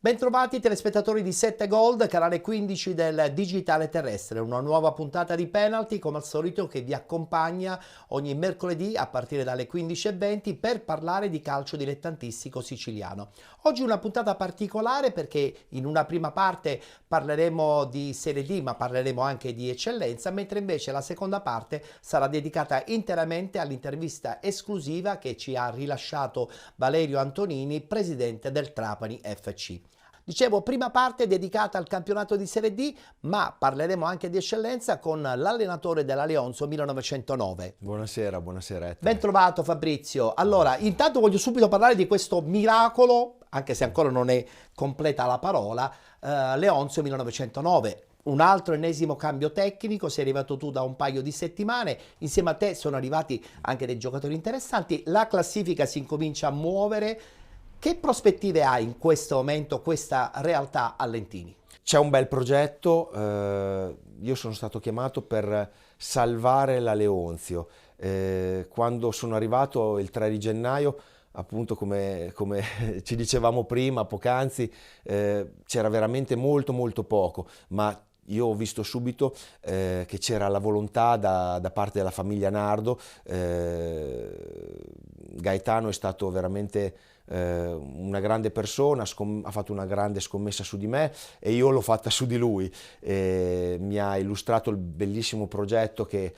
Bentrovati telespettatori di 7 Gold, canale 15 del Digitale Terrestre, una nuova puntata di Penalty come al solito che vi accompagna ogni mercoledì a partire dalle 15:20 per parlare di calcio dilettantistico siciliano. Oggi una puntata particolare perché in una prima parte parleremo di Serie D ma parleremo anche di eccellenza, mentre invece la seconda parte sarà dedicata interamente all'intervista esclusiva che ci ha rilasciato Valerio Antonini, presidente del Trapani FC. Dicevo, prima parte dedicata al campionato di Serie D, ma parleremo anche di eccellenza con l'allenatore della Leonzo 1909. Buonasera, buonasera Ettore. Ben trovato Fabrizio. Allora, intanto voglio subito parlare di questo miracolo, anche se ancora non è completa la parola, Leonzo 1909. Un altro ennesimo cambio tecnico, sei arrivato tu da un paio di settimane, insieme a te sono arrivati anche dei giocatori interessanti, la classifica si incomincia a muovere. Che prospettive ha in questo momento questa realtà a Lentini? C'è un bel progetto, io sono stato chiamato per salvare la Leonzio. Quando sono arrivato il 3 di gennaio, appunto come ci dicevamo prima, poc'anzi, c'era veramente molto poco, ma io ho visto subito che c'era la volontà da parte della famiglia Nardo. Gaetano è stato veramente una grande persona, ha fatto una grande scommessa su di me e io l'ho fatta su di lui. Mi ha illustrato il bellissimo progetto che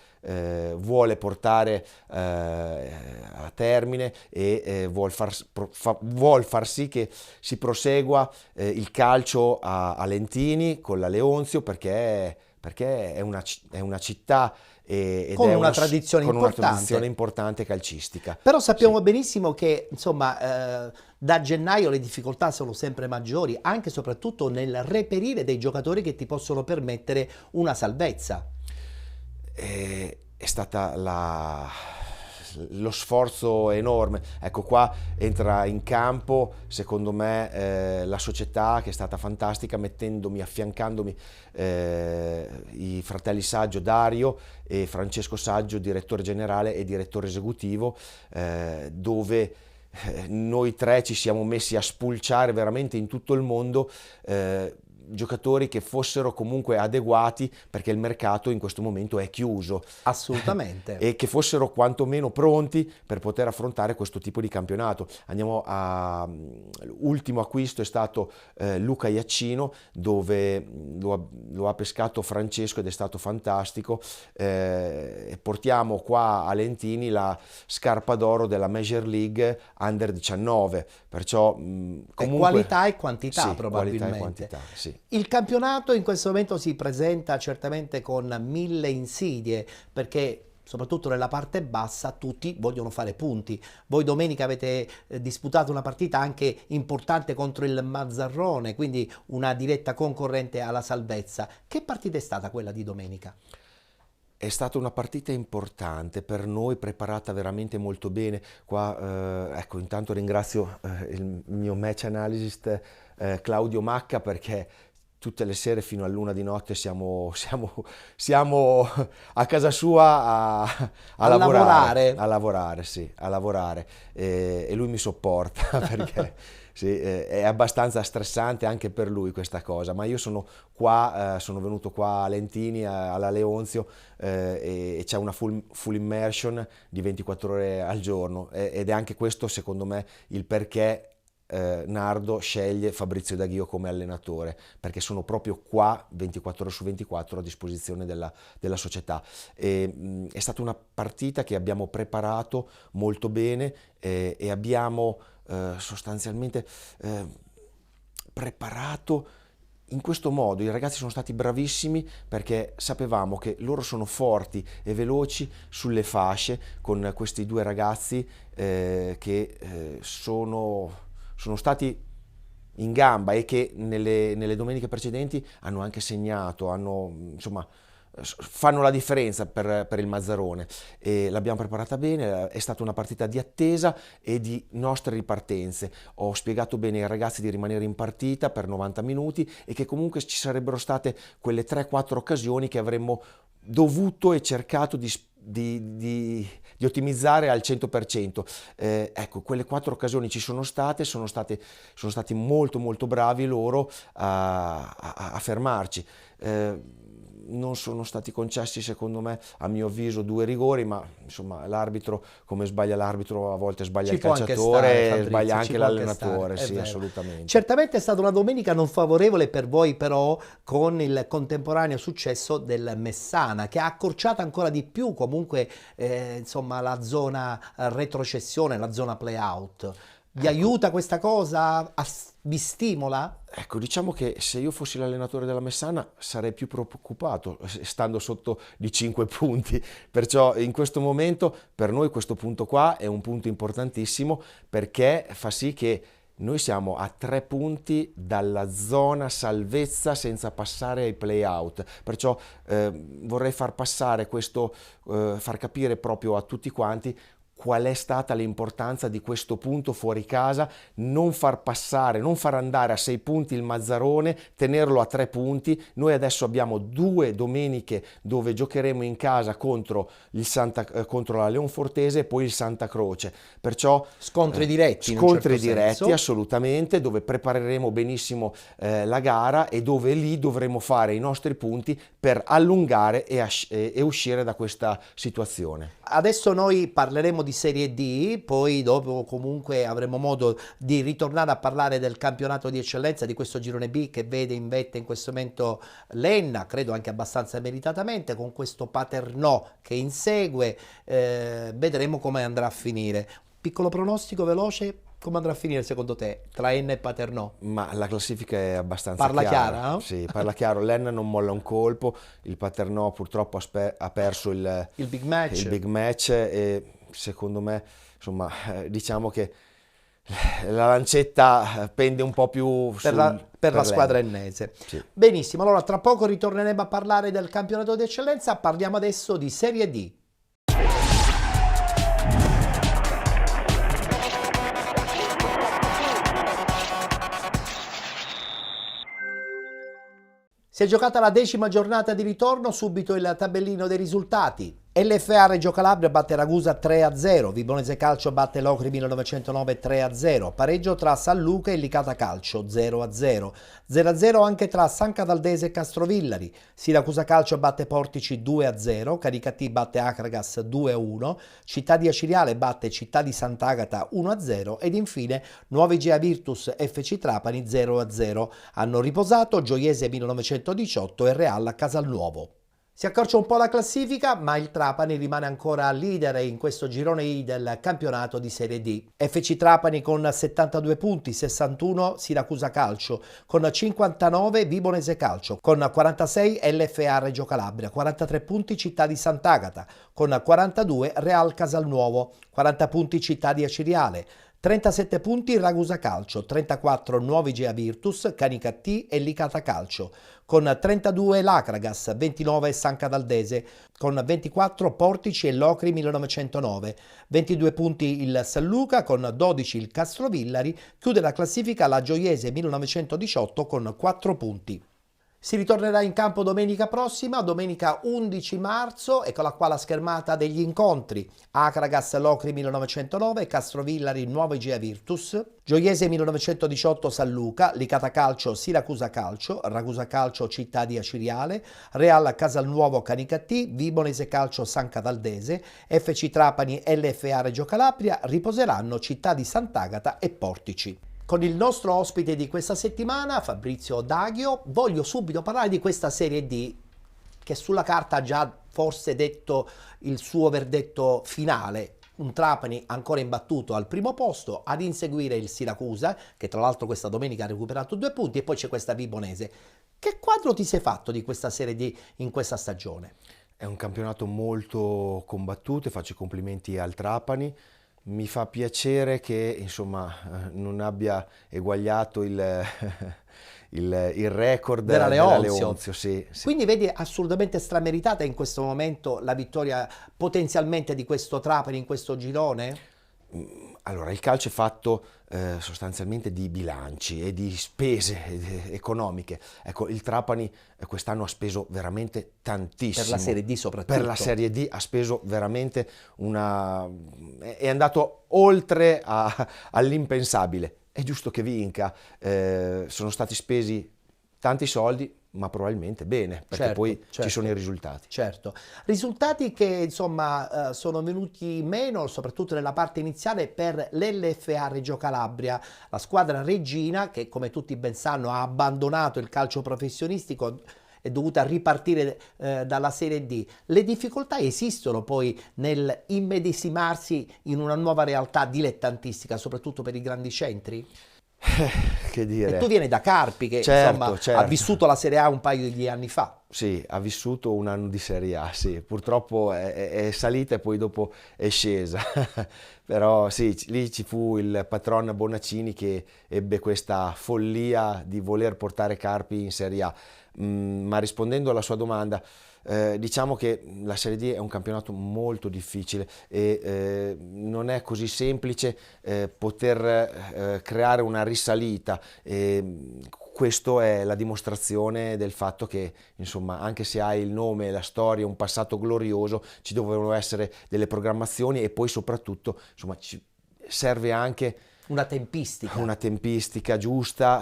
vuole portare a termine e vuol far sì che si prosegua il calcio a Lentini con la Leonzio, perché è una città con una tradizione importante calcistica. Però sappiamo benissimo che insomma da gennaio le difficoltà sono sempre maggiori, anche e soprattutto nel reperire dei giocatori che ti possono permettere una salvezza. È stata lo sforzo enorme. Ecco, qua entra in campo secondo me la società, che è stata fantastica, affiancandomi i fratelli Saggio, Dario e Francesco Saggio, direttore generale e direttore esecutivo, dove noi tre ci siamo messi a spulciare veramente in tutto il mondo giocatori che fossero comunque adeguati, perché il mercato in questo momento è chiuso. Assolutamente. E che fossero quantomeno pronti per poter affrontare questo tipo di campionato. L'ultimo acquisto è stato Luca Iaccino, dove lo ha pescato Francesco ed è stato fantastico. Portiamo qua a Lentini la scarpa d'oro della Major League Under 19, perciò comunque qualità e quantità, sì, probabilmente. Qualità e quantità, sì. Il campionato in questo momento si presenta certamente con mille insidie, perché soprattutto nella parte bassa tutti vogliono fare punti. Voi domenica avete disputato una partita anche importante contro il Mazzarrone, quindi una diretta concorrente alla salvezza. Che partita è stata quella di domenica? È stata una partita importante per noi, preparata veramente molto bene. Qua, ecco, intanto ringrazio il mio match analyst Claudio Macca, perché tutte le sere fino all'1 di notte siamo a casa sua a lavorare, sì, a lavorare, e lui mi sopporta perché sì, è abbastanza stressante anche per lui questa cosa, ma io sono venuto qua a Lentini, alla Leonzio, e c'è una full immersion di 24 ore al giorno, ed è anche questo secondo me il perché Nardo sceglie Fabrizio Daghio come allenatore, perché sono proprio qua 24 ore su 24 a disposizione della società. È stata una partita che abbiamo preparato molto bene, e abbiamo sostanzialmente preparato in questo modo. I ragazzi sono stati bravissimi, perché sapevamo che loro sono forti e veloci sulle fasce, con questi due ragazzi che sono stati in gamba e che nelle domeniche precedenti hanno anche segnato, fanno la differenza per il Mazzarone, e l'abbiamo preparata bene. È stata una partita di attesa e di nostre ripartenze. Ho spiegato bene ai ragazzi di rimanere in partita per 90 minuti e che comunque ci sarebbero state quelle 3-4 occasioni che avremmo dovuto e cercato di di ottimizzare al 100%. Ecco, quelle 4 occasioni ci sono stati molto molto bravi loro a fermarci. Non sono stati concessi, secondo me, a mio avviso, 2 rigori, ma insomma l'arbitro, come sbaglia l'arbitro, a volte sbaglia il calciatore, e sbaglia anche l'allenatore, sì, assolutamente. Certamente è stata una domenica non favorevole per voi, però, con il contemporaneo successo del Messana, che ha accorciato ancora di più comunque insomma la zona retrocessione, la zona play-out. Vi aiuta questa cosa? Vi stimola? Ecco, diciamo che se io fossi l'allenatore della Messana sarei più preoccupato stando sotto di 5 punti, perciò in questo momento per noi questo punto qua è un punto importantissimo, perché fa sì che noi siamo a 3 punti dalla zona salvezza senza passare ai play-out, perciò vorrei far passare questo, far capire proprio a tutti quanti qual è stata l'importanza di questo punto fuori casa, non far passare, non far andare a 6 punti il Mazzarone, tenerlo a 3 punti. Noi adesso abbiamo 2 domeniche dove giocheremo in casa contro la Leonfortese e poi il Santa Croce, perciò scontri diretti, scontri diretti assolutamente, dove prepareremo benissimo la gara e dove lì dovremo fare i nostri punti per allungare e uscire da questa situazione. Adesso noi parleremo di Serie D, poi dopo comunque avremo modo di ritornare a parlare del campionato di eccellenza di questo girone B, che vede in vetta in questo momento l'Enna, credo anche abbastanza meritatamente, con questo Paternò che insegue. Vedremo come andrà a finire. Piccolo pronostico veloce: come andrà a finire secondo te tra Enna e Paternò? Ma la classifica è abbastanza chiara, no? Sì, parla chiaro. L'Enna non molla un colpo, il Paternò purtroppo ha perso il big match e secondo me, insomma, diciamo che la lancetta pende un po' più per la squadra ennese. Sì. Benissimo, allora tra poco ritorneremo a parlare del campionato di eccellenza, parliamo adesso di Serie D. Si è giocata la 10ª giornata di ritorno, subito il tabellino dei risultati. LFA Reggio Calabria batte Ragusa 3-0, Vibonese Calcio batte Locri 1909 3-0, pareggio tra San Luca e Licata Calcio 0-0, 0-0 anche tra San Cataldese e Castrovillari, Siracusa Calcio batte Portici 2-0, Caricati batte Acragas 2-1, Città di Aciriale batte Città di Sant'Agata 1-0 ed infine Nuovi Gea Virtus FC Trapani 0-0. Hanno riposato Gioiese 1918 e Real Casalnuovo. Si accorcia un po' la classifica, ma il Trapani rimane ancora leader in questo girone I del campionato di Serie D. FC Trapani con 72 punti, 61 Siracusa Calcio, con 59 Vibonese Calcio, con 46 LFA Reggio Calabria, 43 punti Città di Sant'Agata, con 42 Real Casalnuovo, 40 punti Città di Aciriale, 37 punti Ragusa Calcio, 34 Nuovi Gea Virtus, Canicattì e Licata Calcio, con 32 Lacragas, 29 San Cataldese, con 24 Portici e Locri 1909, 22 punti il San Luca, con 12 il Castrovillari, chiude la classifica la Gioiese 1918 con 4 punti. Si ritornerà in campo domenica prossima, domenica 11 marzo, eccola qua la schermata degli incontri. Acragas Locri 1909, Castrovillari Nuovi Gea Virtus, Gioiese 1918 San Luca, Licata Calcio Siracusa Calcio, Ragusa Calcio Città di Aciriale, Real Casalnuovo Canicattì, Vibonese Calcio San Cataldese, FC Trapani LFA Reggio Calabria, riposeranno Città di Sant'Agata e Portici. Con il nostro ospite di questa settimana, Fabrizio Daghio, voglio subito parlare di questa Serie D, che sulla carta ha già forse detto il suo verdetto finale. Un Trapani ancora imbattuto al primo posto, ad inseguire il Siracusa, che tra l'altro questa domenica ha recuperato 2 punti, e poi c'è questa Vibonese. Che quadro ti sei fatto di questa Serie D in questa stagione? È un campionato molto combattuto e faccio i complimenti al Trapani. Mi fa piacere che insomma non abbia eguagliato il record della Leonzio. Sì. Quindi vedi assolutamente strameritata in questo momento la vittoria potenzialmente di questo Trapani in questo girone? Allora, il calcio è fatto sostanzialmente di bilanci e di spese economiche. Ecco, il Trapani quest'anno ha speso veramente tantissimo. Per la Serie D soprattutto. Per la Serie D ha speso veramente è andato oltre all'impensabile. È giusto che vinca, sono stati spesi tanti soldi, ma probabilmente bene, perché poi ci sono i risultati. Certo, risultati che insomma sono venuti meno, soprattutto nella parte iniziale, per l'LFA Reggio Calabria, la squadra reggina che, come tutti ben sanno, ha abbandonato il calcio professionistico, è dovuta ripartire dalla Serie D. Le difficoltà esistono poi nel immedesimarsi in una nuova realtà dilettantistica, soprattutto per i grandi centri? Che dire. E tu vieni da Carpi, che insomma ha vissuto la Serie A un paio di anni fa. Sì, ha vissuto un anno di Serie A, sì. Purtroppo è salita e poi dopo è scesa. Però sì, lì ci fu il patron Bonaccini che ebbe questa follia di voler portare Carpi in Serie A. Ma rispondendo alla sua domanda, diciamo che la Serie D è un campionato molto difficile e non è così semplice poter creare una risalita. Questo è la dimostrazione del fatto che, insomma, anche se hai il nome, la storia, un passato glorioso, ci devono essere delle programmazioni e poi soprattutto, insomma, ci serve anche una tempistica giusta,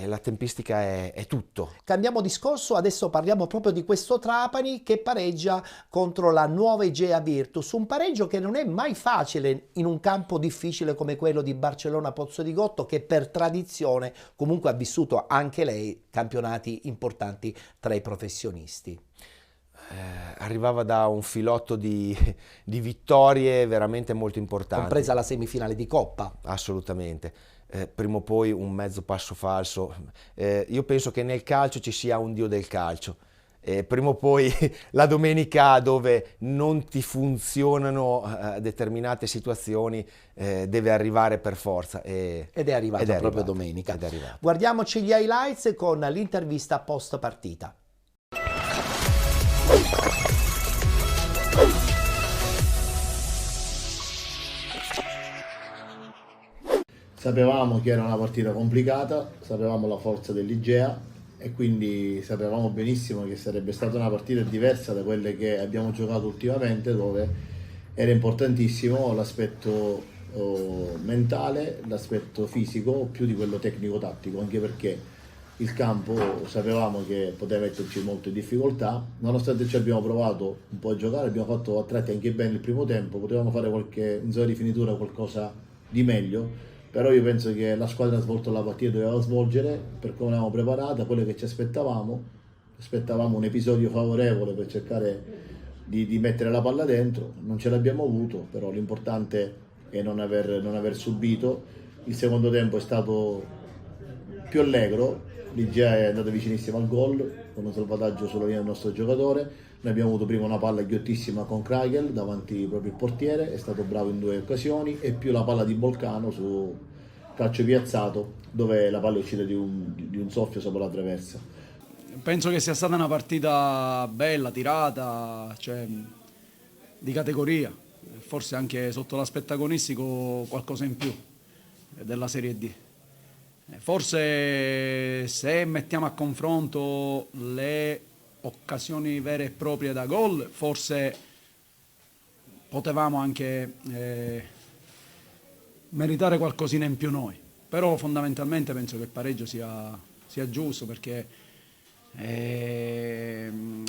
la tempistica è tutto. Cambiamo discorso, adesso parliamo proprio di questo Trapani che pareggia contro la nuova Egea Virtus, un pareggio che non è mai facile in un campo difficile come quello di Barcellona Pozzo di Gotto, che per tradizione comunque ha vissuto anche lei campionati importanti tra i professionisti. Arrivava da un filotto di vittorie veramente molto importanti. Compresa la semifinale di Coppa. Assolutamente. Prima o poi un mezzo passo falso. Io penso che nel calcio ci sia un dio del calcio. Prima o poi la domenica dove non ti funzionano determinate situazioni deve arrivare per forza. Ed è arrivata proprio domenica. Guardiamoci gli highlights con l'intervista post partita. Sapevamo che era una partita complicata, sapevamo la forza dell'Igea e quindi sapevamo benissimo che sarebbe stata una partita diversa da quelle che abbiamo giocato ultimamente, dove era importantissimo l'aspetto mentale, l'aspetto fisico più di quello tecnico-tattico, anche perché il campo sapevamo che poteva metterci molte difficoltà. Nonostante ci abbiamo provato un po' a giocare, abbiamo fatto a tratti anche bene il primo tempo, potevamo fare in zona di finitura qualcosa di meglio, però io penso che la squadra ha svolto la partita che doveva svolgere per come l'avevamo preparata, quello che ci aspettavamo un episodio favorevole per cercare di mettere la palla dentro. Non ce l'abbiamo avuto, però l'importante è non aver subito. Il secondo tempo è stato più allegro, l'Igea è andata vicinissima al gol con un salvataggio sulla linea del nostro giocatore. Noi abbiamo avuto prima una palla ghiottissima con Kragel davanti proprio il portiere, è stato bravo in 2 occasioni, e più la palla di Bolcano su calcio piazzato dove la palla è uscita di un soffio sopra la traversa. Penso che sia stata una partita bella, tirata, cioè di categoria, forse anche sotto l'aspetto agonistico qualcosa in più della Serie D. Forse se mettiamo a confronto le occasioni vere e proprie da gol, forse potevamo anche meritare qualcosina in più noi, però fondamentalmente penso che il pareggio sia giusto, perché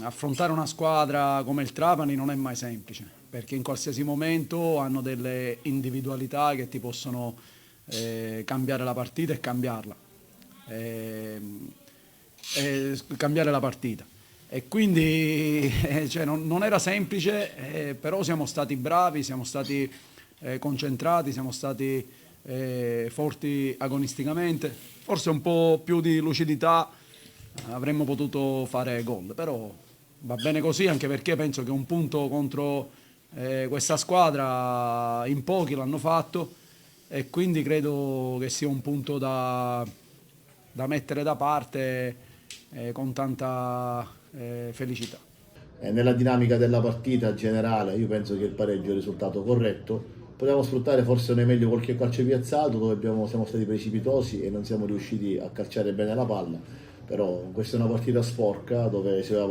affrontare una squadra come il Trapani non è mai semplice, perché in qualsiasi momento hanno delle individualità che ti possono cambiare la partita e cambiarla. Cambiare la partita. E quindi cioè, non era semplice, però siamo stati bravi, siamo stati concentrati, siamo stati forti agonisticamente, forse un po' più di lucidità avremmo potuto fare gol, però va bene così, anche perché penso che un punto contro questa squadra in pochi l'hanno fatto, e quindi credo che sia un punto da mettere da parte con tanta felicità. Nella dinamica della partita generale io penso che il pareggio è il risultato corretto, Potevamo sfruttare forse non è meglio qualche calcio piazzato dove siamo stati precipitosi e non siamo riusciti a calciare bene la palla, però questa è una partita sporca dove si doveva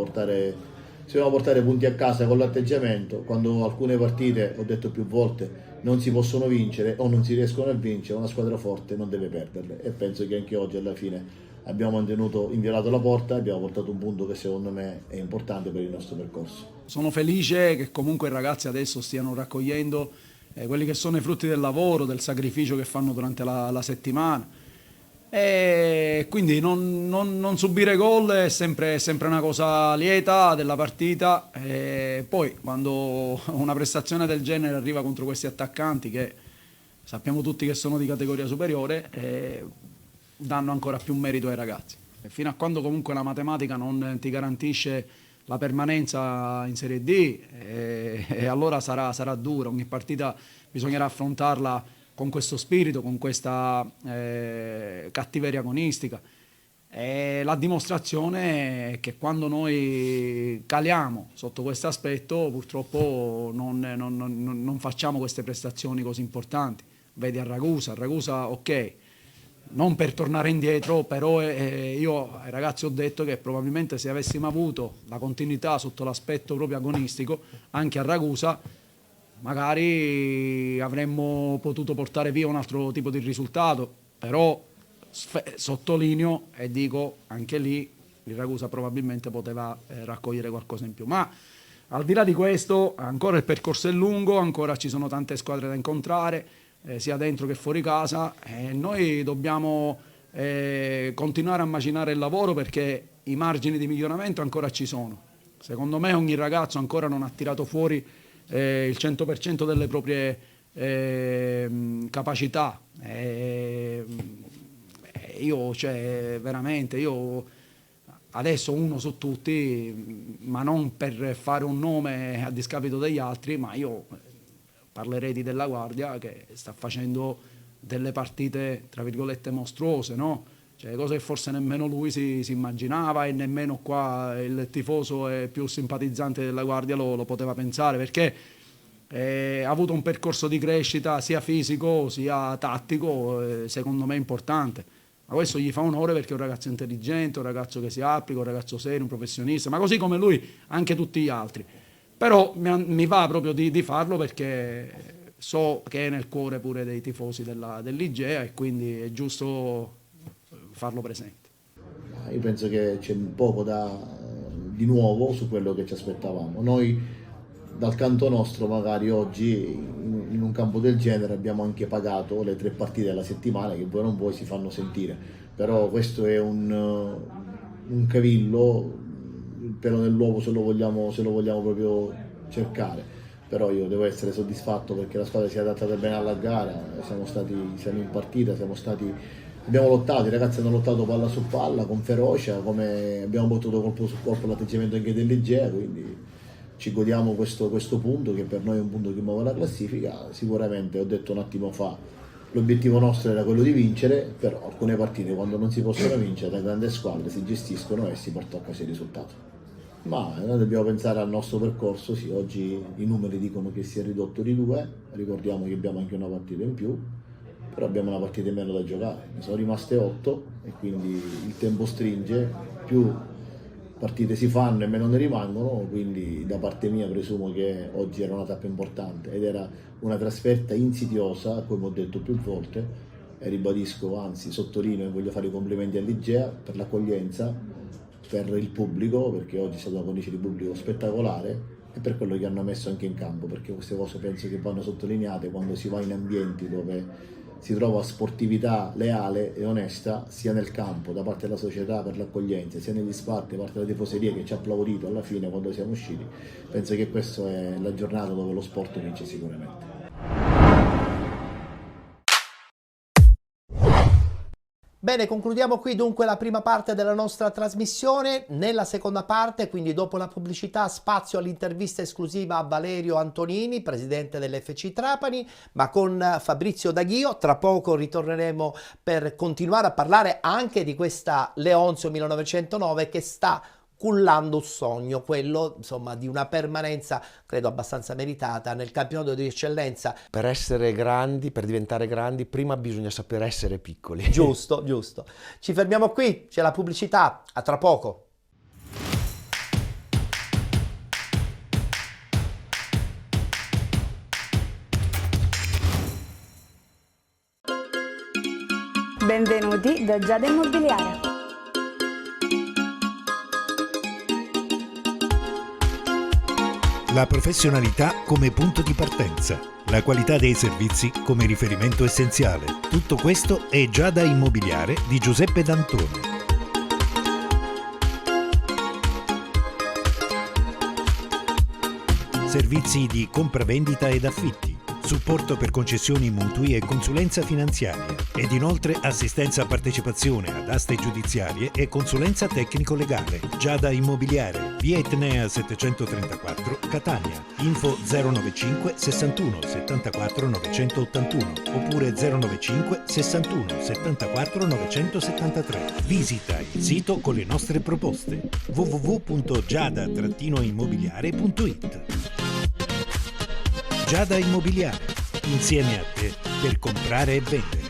portare punti a casa con l'atteggiamento. Quando alcune partite, ho detto più volte, non si possono vincere o non si riescono a vincere, una squadra forte non deve perderle, e penso che anche oggi alla fine abbiamo inviolato la porta e abbiamo portato un punto che secondo me è importante per il nostro percorso. Sono felice che comunque i ragazzi adesso stiano raccogliendo quelli che sono i frutti del lavoro, del sacrificio che fanno durante la settimana, e quindi non subire gol è sempre una cosa lieta della partita, e poi quando una prestazione del genere arriva contro questi attaccanti che sappiamo tutti che sono di categoria superiore, danno ancora più merito ai ragazzi. E fino a quando comunque la matematica non ti garantisce la permanenza in Serie D, e allora sarà dura. Ogni partita bisognerà affrontarla con questo spirito, con questa cattiveria agonistica. E la dimostrazione è che quando noi caliamo sotto questo aspetto, purtroppo non facciamo queste prestazioni così importanti. Vedi a Ragusa, ok, non per tornare indietro, però io ai ragazzi ho detto che probabilmente se avessimo avuto la continuità sotto l'aspetto proprio agonistico anche a Ragusa, magari avremmo potuto portare via un altro tipo di risultato, però sottolineo e dico anche lì il Ragusa probabilmente poteva raccogliere qualcosa in più. Ma al di là di questo ancora il percorso è lungo, ancora ci sono tante squadre da incontrare, sia dentro che fuori casa, e noi dobbiamo continuare a macinare il lavoro perché i margini di miglioramento ancora ci sono. Secondo me ogni ragazzo ancora non ha tirato fuori il 100% delle proprie capacità. Io adesso uno su tutti, ma non per fare un nome a discapito degli altri, ma io parlerei di Della Guardia che sta facendo delle partite tra virgolette mostruose, no? Cioè cose che forse nemmeno lui si immaginava, e nemmeno qua il tifoso più simpatizzante della Guardia lo poteva pensare, perché ha avuto un percorso di crescita sia fisico sia tattico, secondo me importante. Ma questo gli fa onore perché è un ragazzo intelligente, un ragazzo che si applica, un ragazzo serio, un professionista, ma così come lui anche tutti gli altri. Però mi va proprio di farlo perché so che è nel cuore pure dei tifosi dell'Igea, e quindi è giusto farlo presente. Io penso che c'è poco di nuovo su quello che ci aspettavamo. Noi dal canto nostro magari oggi in un campo del genere abbiamo anche pagato le 3 partite della settimana che poi non poi si fanno sentire, però questo è un cavillo, il pelo nell'uovo se lo vogliamo proprio cercare. Però io devo essere soddisfatto perché la squadra si è adattata bene alla gara, siamo in partita, abbiamo lottato, i ragazzi hanno lottato palla su palla con ferocia, come abbiamo battuto colpo su colpo l'atteggiamento anche dell'Igea, quindi ci godiamo questo punto che per noi è un punto che muove la classifica. Sicuramente, ho detto un attimo fa, l'obiettivo nostro era quello di vincere, però alcune partite quando non si possono vincere da grandi squadre si gestiscono e si porta a casa il risultato. Ma noi dobbiamo pensare al nostro percorso. Sì, oggi i numeri dicono che si è ridotto di 2, ricordiamo che abbiamo anche una partita in più, però abbiamo una partita in meno da giocare, ne sono rimaste 8 e quindi il tempo stringe, più partite si fanno e meno ne rimangono, quindi da parte mia presumo che oggi era una tappa importante ed era una trasferta insidiosa, come ho detto più volte, e ribadisco, anzi sottolineo e voglio fare i complimenti all'Igea per l'accoglienza, per il pubblico, perché oggi è stata una cornice di pubblico spettacolare, e per quello che hanno messo anche in campo, perché queste cose penso che vanno sottolineate quando si va in ambienti dove si trova sportività leale e onesta sia nel campo da parte della società per l'accoglienza, sia negli spalti da parte della tifoseria che ci ha applaudito alla fine quando siamo usciti. Penso che questa è la giornata dove lo sport vince sicuramente. Bene, concludiamo qui dunque la prima parte della nostra trasmissione. Nella seconda parte, quindi dopo la pubblicità, spazio all'intervista esclusiva a Valerio Antonini, presidente dell'FC Trapani, ma con Fabrizio Daghio. Tra poco ritorneremo per continuare a parlare anche di questa Leonzio 1909 che sta cullando un sogno, quello insomma di una permanenza credo abbastanza meritata nel campionato di eccellenza. Per essere grandi, per diventare grandi, prima bisogna saper essere piccoli. Giusto, giusto. Ci fermiamo qui, c'è la pubblicità, a tra poco. Benvenuti da Giada Immobiliare. La professionalità come punto di partenza, la qualità dei servizi come riferimento essenziale. Tutto questo è Giada Immobiliare di Giuseppe D'Antoni. Servizi di compravendita ed affitti, supporto per concessioni mutui e consulenza finanziaria ed inoltre assistenza a partecipazione ad aste giudiziarie e consulenza tecnico-legale. Giada Immobiliare, via Etnea 734, Catania. Info 095 61 74 981 oppure 095 61 74 973. Visita il sito con le nostre proposte www.giada-immobiliare.it. Giada Immobiliare, insieme a te per comprare e vendere.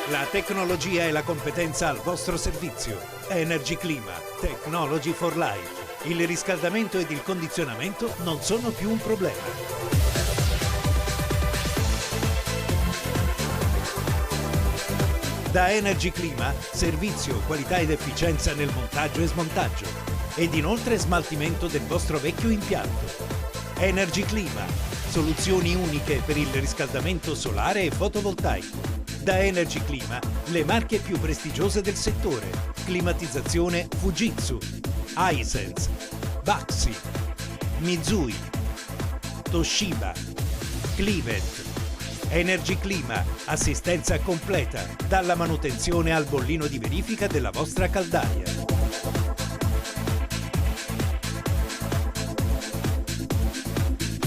La tecnologia e la competenza al vostro servizio. Energy Clima, Technology for Life. Il riscaldamento ed il condizionamento non sono più un problema. Da Energy Clima, servizio, qualità ed efficienza nel montaggio e smontaggio. Ed inoltre smaltimento del vostro vecchio impianto. Energy Clima, soluzioni uniche per il riscaldamento solare e fotovoltaico. Da Energy Clima, le marche più prestigiose del settore. Climatizzazione Fujitsu, Hisense, Baxi, Mitsui, Toshiba, Clivet. Energy Clima, assistenza completa, dalla manutenzione al bollino di verifica della vostra caldaia.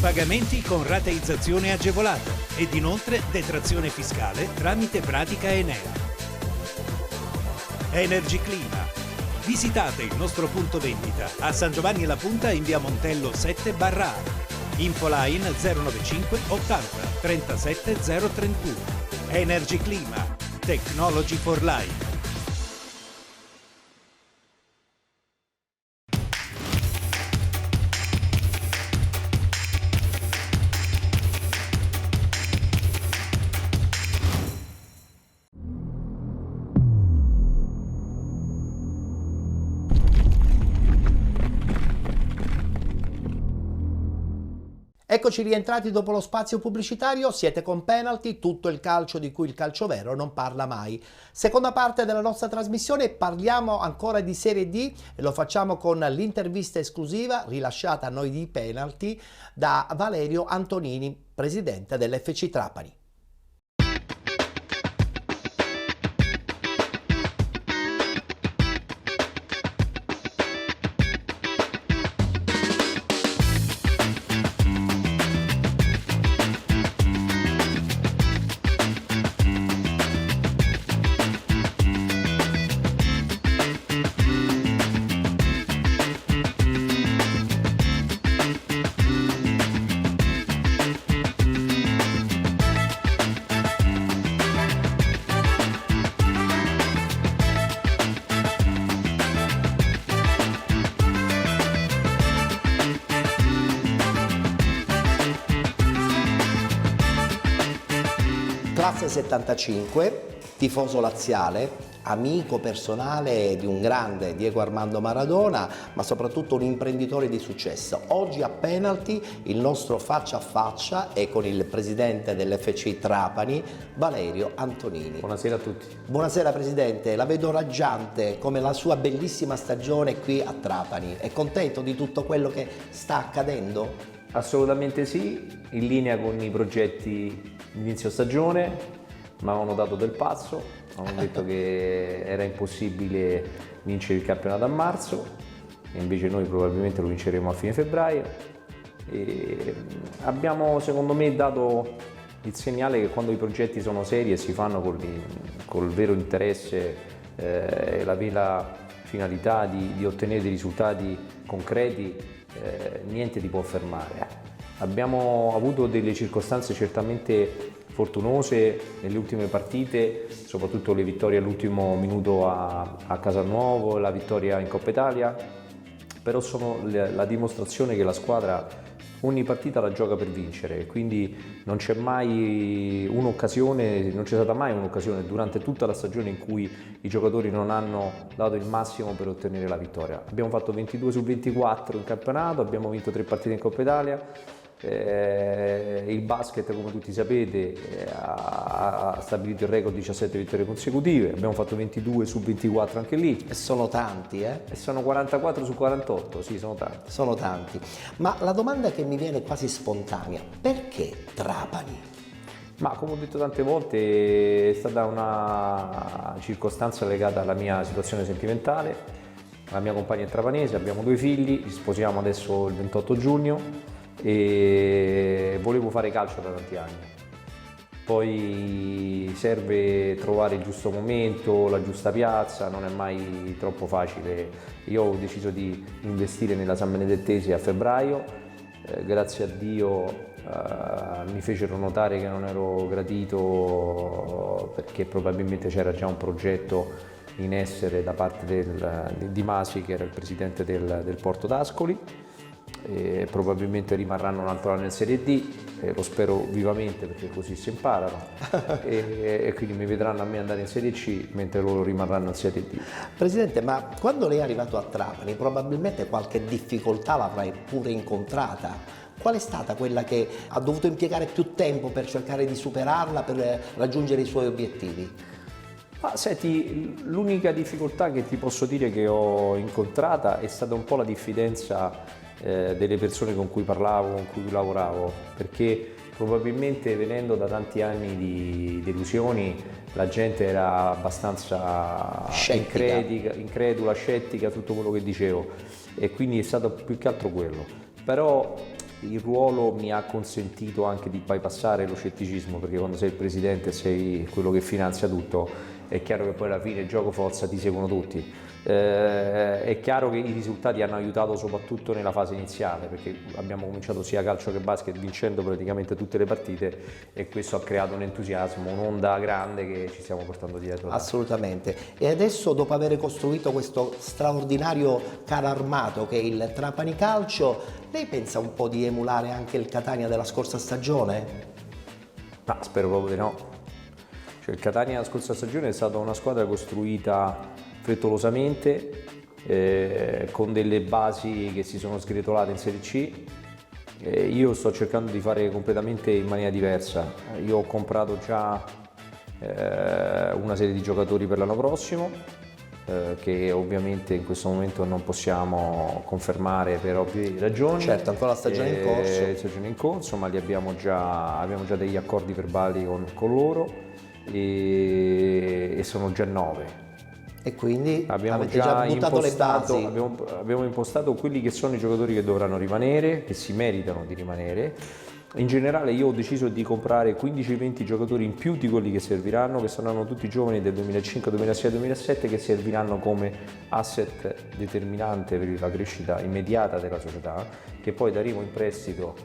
Pagamenti con rateizzazione agevolata ed inoltre detrazione fiscale tramite pratica Enea. Energy Clima. Visitate il nostro punto vendita a San Giovanni La Punta in via Montello 7/A. Infoline 095 80 37 031. Energy Clima, Technology for Life. Eccoci rientrati dopo lo spazio pubblicitario, siete con Penalty, tutto il calcio di cui il calcio vero non parla mai. Seconda parte della nostra trasmissione, parliamo ancora di Serie D e lo facciamo con l'intervista esclusiva rilasciata a noi di Penalty da Valerio Antonini, presidente dell'FC Trapani. Classe 75, tifoso laziale, amico personale di un grande Diego Armando Maradona, ma soprattutto un imprenditore di successo. Oggi a Penalty il nostro faccia a faccia è con il presidente dell'FC Trapani, Valerio Antonini. Buonasera a tutti. Buonasera Presidente, la vedo raggiante come la sua bellissima stagione qui a Trapani. È contento di tutto quello che sta accadendo? Assolutamente sì, in linea con i progetti di inizio stagione, mi avevano dato del pazzo, avevano detto che era impossibile vincere il campionato a marzo, e invece noi probabilmente lo vinceremo a fine febbraio. E abbiamo secondo me dato il segnale che quando i progetti sono seri e si fanno col vero interesse e la vera finalità di ottenere dei risultati concreti, niente ti può fermare. Abbiamo avuto delle circostanze certamente fortunose nelle ultime partite, soprattutto le vittorie all'ultimo minuto a Casalnuovo, la vittoria in Coppa Italia, però sono la dimostrazione che la squadra ogni partita la gioca per vincere, quindi non c'è mai un'occasione, non c'è stata mai un'occasione durante tutta la stagione in cui i giocatori non hanno dato il massimo per ottenere la vittoria. Abbiamo fatto 22 su 24 in campionato, abbiamo vinto 3 partite in Coppa Italia. Il basket, come tutti sapete, ha stabilito il record 17 vittorie consecutive, abbiamo fatto 22 su 24 anche lì. E sono tanti, E sono 44 su 48, sì, sono tanti. Sono tanti. Ma la domanda che mi viene quasi spontanea, perché Trapani? Ma come ho detto tante volte è stata una circostanza legata alla mia situazione sentimentale. La mia compagna è trapanese, abbiamo 2 figli, ci sposiamo adesso il 28 giugno. E volevo fare calcio da tanti anni, poi serve trovare il giusto momento, la giusta piazza, non è mai troppo facile. Io ho deciso di investire nella San Benedettesi a febbraio, grazie a Dio mi fecero notare che non ero gradito perché probabilmente c'era già un progetto in essere da parte di Masi, che era il presidente del Porto d'Ascoli. E probabilmente rimarranno un altro anno in Serie D, lo spero vivamente perché così si imparano e quindi mi vedranno a me andare in Serie C mentre loro rimarranno in Serie D. Presidente, ma quando lei è arrivato a Trapani probabilmente qualche difficoltà l'avrai pure incontrata. Qual è stata quella che ha dovuto impiegare più tempo per cercare di superarla, per raggiungere i suoi obiettivi? Ma senti, l'unica difficoltà che ti posso dire che ho incontrata è stata un po' la diffidenza delle persone con cui parlavo, con cui lavoravo, perché probabilmente venendo da tanti anni di delusioni la gente era abbastanza incredula, scettica su tutto quello che dicevo e quindi è stato più che altro quello. Però il ruolo mi ha consentito anche di bypassare lo scetticismo, perché quando sei il presidente sei quello che finanzia tutto, è chiaro che poi alla fine gioco forza ti seguono tutti. È chiaro che i risultati hanno aiutato soprattutto nella fase iniziale, perché abbiamo cominciato sia calcio che basket vincendo praticamente tutte le partite e questo ha creato un entusiasmo, un'onda grande che ci stiamo portando dietro. Assolutamente. E adesso, dopo aver costruito questo straordinario carro armato che è il Trapani Calcio, lei pensa un po' di emulare anche il Catania della scorsa stagione? Ma spero proprio di no. Cioè, il Catania della scorsa stagione è stata una squadra costruita frettolosamente, con delle basi che si sono sgretolate in Serie C. Io sto cercando di fare completamente in maniera diversa. Io ho comprato già una serie di giocatori per l'anno prossimo, che ovviamente in questo momento non possiamo confermare per ovvie ragioni. Certo, ancora la stagione in corso, ma abbiamo già degli accordi verbali con loro e sono già 9. E quindi abbiamo avete già buttato le basi. Abbiamo impostato quelli che sono i giocatori che dovranno rimanere, che si meritano di rimanere. In generale io ho deciso di comprare 15-20 giocatori in più di quelli che serviranno, che saranno tutti giovani del 2005, 2006, 2007, che serviranno come asset determinante per la crescita immediata della società, che poi daremo in prestito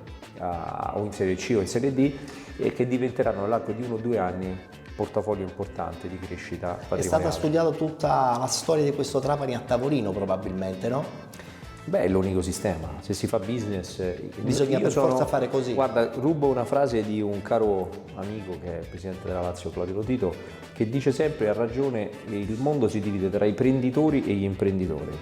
o in Serie C o in Serie D e che diventeranno nell'arco di 1 o 2 anni portafoglio importante di crescita patrimoniale. È stata studiata tutta la storia di questo Trapani a tavolino probabilmente, no? Beh, è l'unico sistema, se si fa business bisogna per forza fare così. Guarda, rubo una frase di un caro amico che è il presidente della Lazio, Claudio Lotito, che dice sempre, ha ragione, il mondo si divide tra i prenditori e gli imprenditori.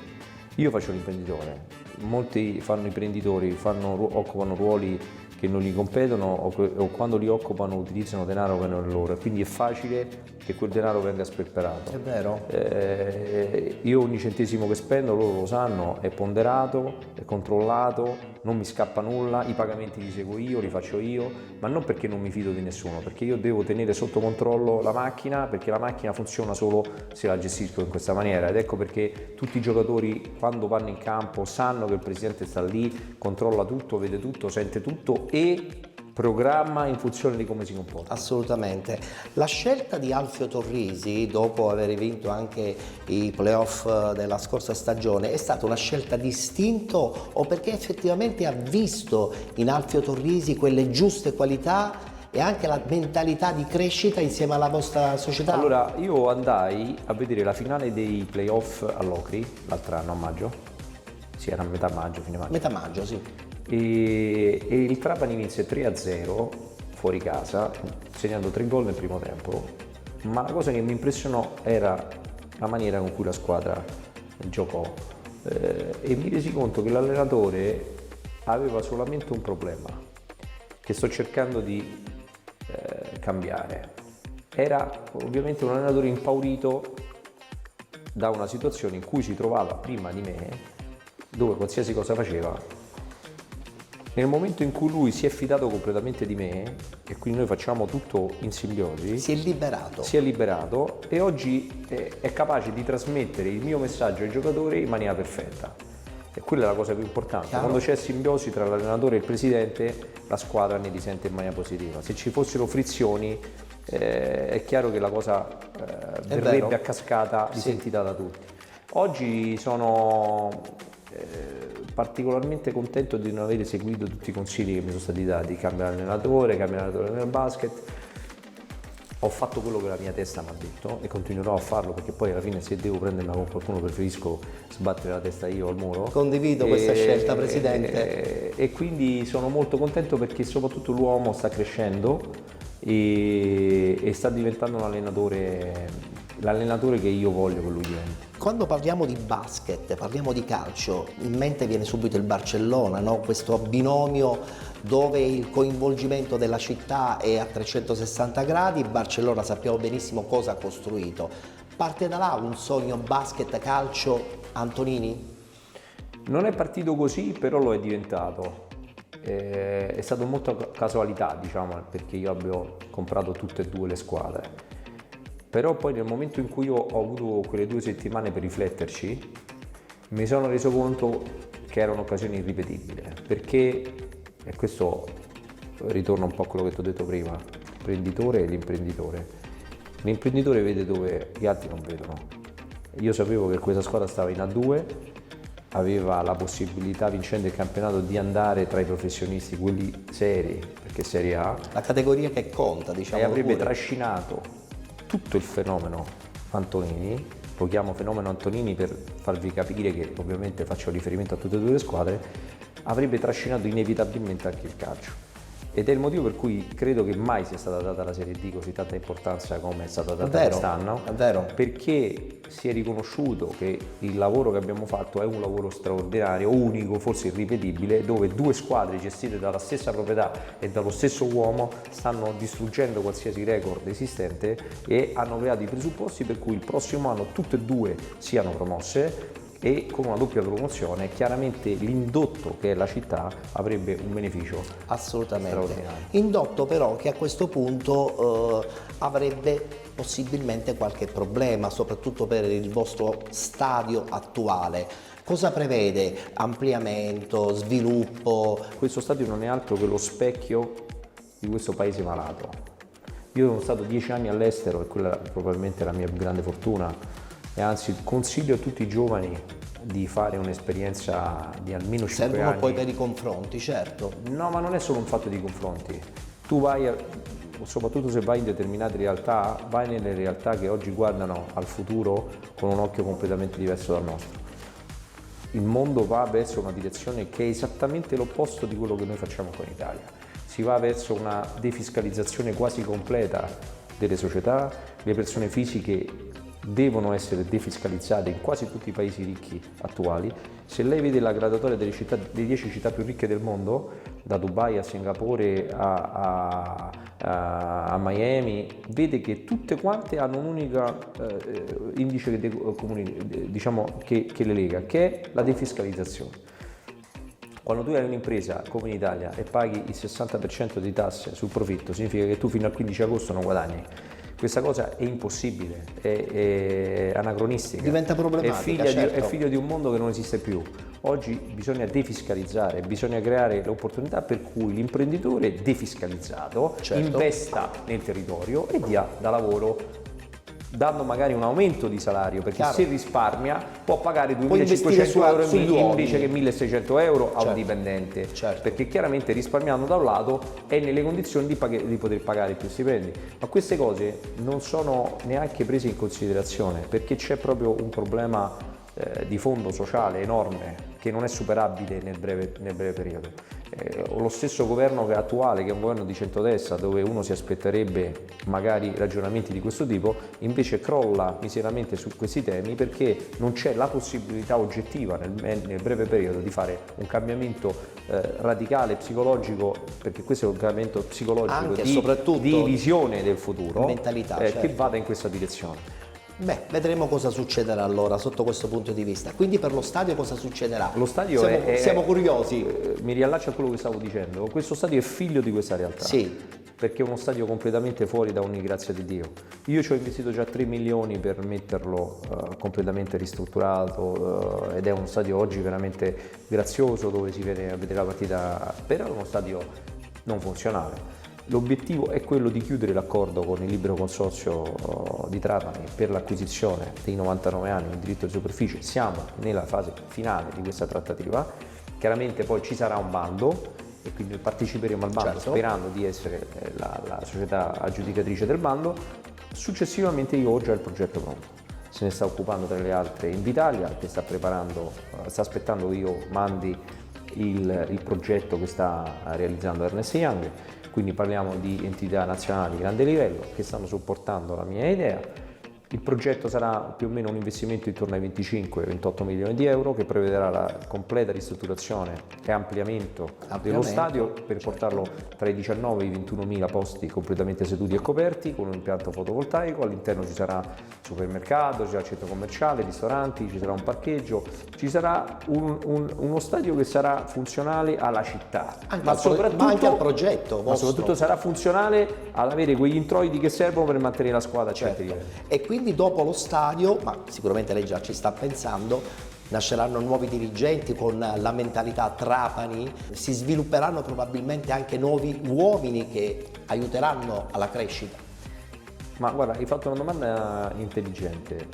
Io faccio l'imprenditore, molti fanno imprenditori, occupano ruoli che non gli competono o quando li occupano utilizzano denaro che non è loro, e quindi è facile che quel denaro venga sperperato. È vero. Io ogni centesimo che spendo, loro lo sanno, è ponderato, è controllato, non mi scappa nulla, i pagamenti li seguo io, li faccio io, ma non perché non mi fido di nessuno, perché io devo tenere sotto controllo la macchina, perché la macchina funziona solo se la gestisco in questa maniera, ed ecco perché tutti i giocatori quando vanno in campo sanno che il presidente sta lì, controlla tutto, vede tutto, sente tutto e programma in funzione di come si comporta. Assolutamente. La scelta di Alfio Torrisi, dopo aver vinto anche i playoff della scorsa stagione, è stata una scelta distinto o perché effettivamente ha visto in Alfio Torrisi quelle giuste qualità e anche la mentalità di crescita insieme alla vostra società? Allora, io andai a vedere la finale dei playoff all'Ocri l'altro anno a maggio, sì, era a metà maggio, fine maggio. Metà maggio, sì. E il Trapani vinse 3-0 fuori casa, segnando 3 gol nel primo tempo, ma la cosa che mi impressionò era la maniera con cui la squadra giocò e mi resi conto che l'allenatore aveva solamente un problema che sto cercando di cambiare. Era ovviamente un allenatore impaurito da una situazione in cui si trovava prima di me, dove qualsiasi cosa faceva, nel momento in cui lui si è fidato completamente di me e quindi noi facciamo tutto in simbiosi, si è liberato e oggi è capace di trasmettere il mio messaggio ai giocatori in maniera perfetta. E quella è la cosa più importante. Chiaro. Quando c'è simbiosi tra l'allenatore e il presidente, la squadra ne risente in maniera positiva. Se ci fossero frizioni, è chiaro che la cosa verrebbe a cascata risentita da tutti. Oggi sono particolarmente contento di non aver seguito tutti i consigli che mi sono stati dati, cambiare allenatore nel basket. Ho fatto quello che la mia testa mi ha detto e continuerò a farlo, perché poi alla fine se devo prenderla con qualcuno preferisco sbattere la testa io al muro. Condivido questa scelta, Presidente. E quindi sono molto contento perché soprattutto l'uomo sta crescendo e sta diventando un allenatore, l'allenatore che io voglio che lui diventi. Quando parliamo di basket, parliamo di calcio, in mente viene subito il Barcellona, no? Questo binomio dove il coinvolgimento della città è a 360 gradi, Barcellona sappiamo benissimo cosa ha costruito. Parte da là un sogno basket-calcio Antonini? Non è partito così, però lo è diventato. È stato molto casualità, diciamo, perché io avevo comprato tutte e due le squadre. Però poi nel momento in cui io ho avuto quelle 2 settimane per rifletterci, mi sono reso conto che era un'occasione irripetibile, perché, e questo ritorna un po' a quello che ti ho detto prima, l'imprenditore e l'imprenditore. L'imprenditore vede dove gli altri non vedono. Io sapevo che questa squadra stava in A2, aveva la possibilità, vincendo il campionato, di andare tra i professionisti, quelli seri, perché Serie A. La categoria che conta, diciamo. E avrebbe pure trascinato tutto il fenomeno Antonini, lo chiamo fenomeno Antonini per farvi capire che ovviamente faccio riferimento a tutte e 2 le squadre, avrebbe trascinato inevitabilmente anche il calcio. Ed è il motivo per cui credo che mai sia stata data la Serie D così tanta importanza come è stata data quest'anno. È vero. Perché si è riconosciuto che il lavoro che abbiamo fatto è un lavoro straordinario, unico, forse irripetibile, dove 2 squadre gestite dalla stessa proprietà e dallo stesso uomo stanno distruggendo qualsiasi record esistente e hanno creato i presupposti per cui il prossimo anno tutte e 2 siano promosse, e con una doppia promozione chiaramente l'indotto, che è la città, avrebbe un beneficio assolutamente straordinario. Indotto però che a questo punto avrebbe possibilmente qualche problema, soprattutto per il vostro stadio attuale. Cosa prevede? Ampliamento, sviluppo? Questo stadio non è altro che lo specchio di questo paese malato. Io sono stato 10 anni all'estero e quella probabilmente è la mia più grande fortuna, e anzi consiglio a tutti i giovani di fare un'esperienza di almeno 5 anni. Servono poi per i confronti, certo. No, ma non è solo un fatto di confronti. Tu vai, soprattutto se vai in determinate realtà, vai nelle realtà che oggi guardano al futuro con un occhio completamente diverso dal nostro. Il mondo va verso una direzione che è esattamente l'opposto di quello che noi facciamo qua in Italia. Si va verso una defiscalizzazione quasi completa delle società, le persone fisiche devono essere defiscalizzate in quasi tutti i paesi ricchi attuali. Se lei vede la graduatoria delle 10 città più ricche del mondo, da Dubai a Singapore a Miami, vede che tutte quante hanno un unico indice diciamo, che le lega, che è la defiscalizzazione. Quando tu hai un'impresa come in Italia e paghi il 60% di tasse sul profitto, significa che tu fino al 15 agosto non guadagni. Questa cosa è impossibile, è anacronistica. Diventa problematica, è figlio di un mondo che non esiste più. Oggi bisogna defiscalizzare, bisogna creare l'opportunità per cui l'imprenditore defiscalizzato investa nel territorio e dia da lavoro, dando magari un aumento di salario, perché se risparmia può pagare 2.500 euro invece che 1.600 euro a un dipendente, perché chiaramente risparmiando da un lato è nelle condizioni di poter pagare più stipendi. Ma queste cose non sono neanche prese in considerazione, perché c'è proprio un problema di fondo sociale enorme che non è superabile nel breve periodo. Lo stesso governo che è attuale, che è un governo di centrodestra, dove uno si aspetterebbe magari ragionamenti di questo tipo, invece crolla miseramente su questi temi, perché non c'è la possibilità oggettiva nel breve periodo di fare un cambiamento radicale psicologico, perché questo è un cambiamento psicologico di visione del futuro, mentalità, che vada in questa direzione. Beh, vedremo cosa succederà allora sotto questo punto di vista. Quindi per lo stadio cosa succederà? Lo stadio siamo curiosi. Mi riallaccio a quello che stavo dicendo. Questo stadio è figlio di questa realtà. Sì. Perché è uno stadio completamente fuori da ogni grazia di Dio. Io ci ho investito già 3 milioni per metterlo completamente ristrutturato ed è uno stadio oggi veramente grazioso, dove si vede a vedere la partita, però è uno stadio non funzionale. L'obiettivo è quello di chiudere l'accordo con il libero consorzio di Trapani per l'acquisizione dei 99 anni di diritto di superficie. Siamo nella fase finale di questa trattativa, chiaramente poi ci sarà un bando e quindi parteciperemo al bando sperando di essere la società aggiudicatrice del bando. Successivamente io ho già il progetto pronto, se ne sta occupando tra le altre Invitalia, che sta aspettando che io mandi il progetto che sta realizzando Ernst Young. Quindi parliamo di entità nazionali di grande livello che stanno supportando la mia idea. Il progetto sarà più o meno un investimento intorno ai 25-28 milioni di euro, che prevederà la completa ristrutturazione e ampliamento dello stadio per portarlo tra i 19 e i 21 mila posti completamente seduti e coperti, con un impianto fotovoltaico. All'interno ci sarà supermercato, ci sarà centro commerciale, ristoranti, ci sarà un parcheggio, ci sarà uno stadio che sarà funzionale alla città, ma anche al progetto. Ma soprattutto sarà funzionale ad avere quegli introiti che servono per mantenere la squadra a certi livelli. E quindi dopo lo stadio, ma sicuramente lei già ci sta pensando, nasceranno nuovi dirigenti con la mentalità Trapani, si svilupperanno probabilmente anche nuovi uomini che aiuteranno alla crescita. Ma guarda, hai fatto una domanda intelligente.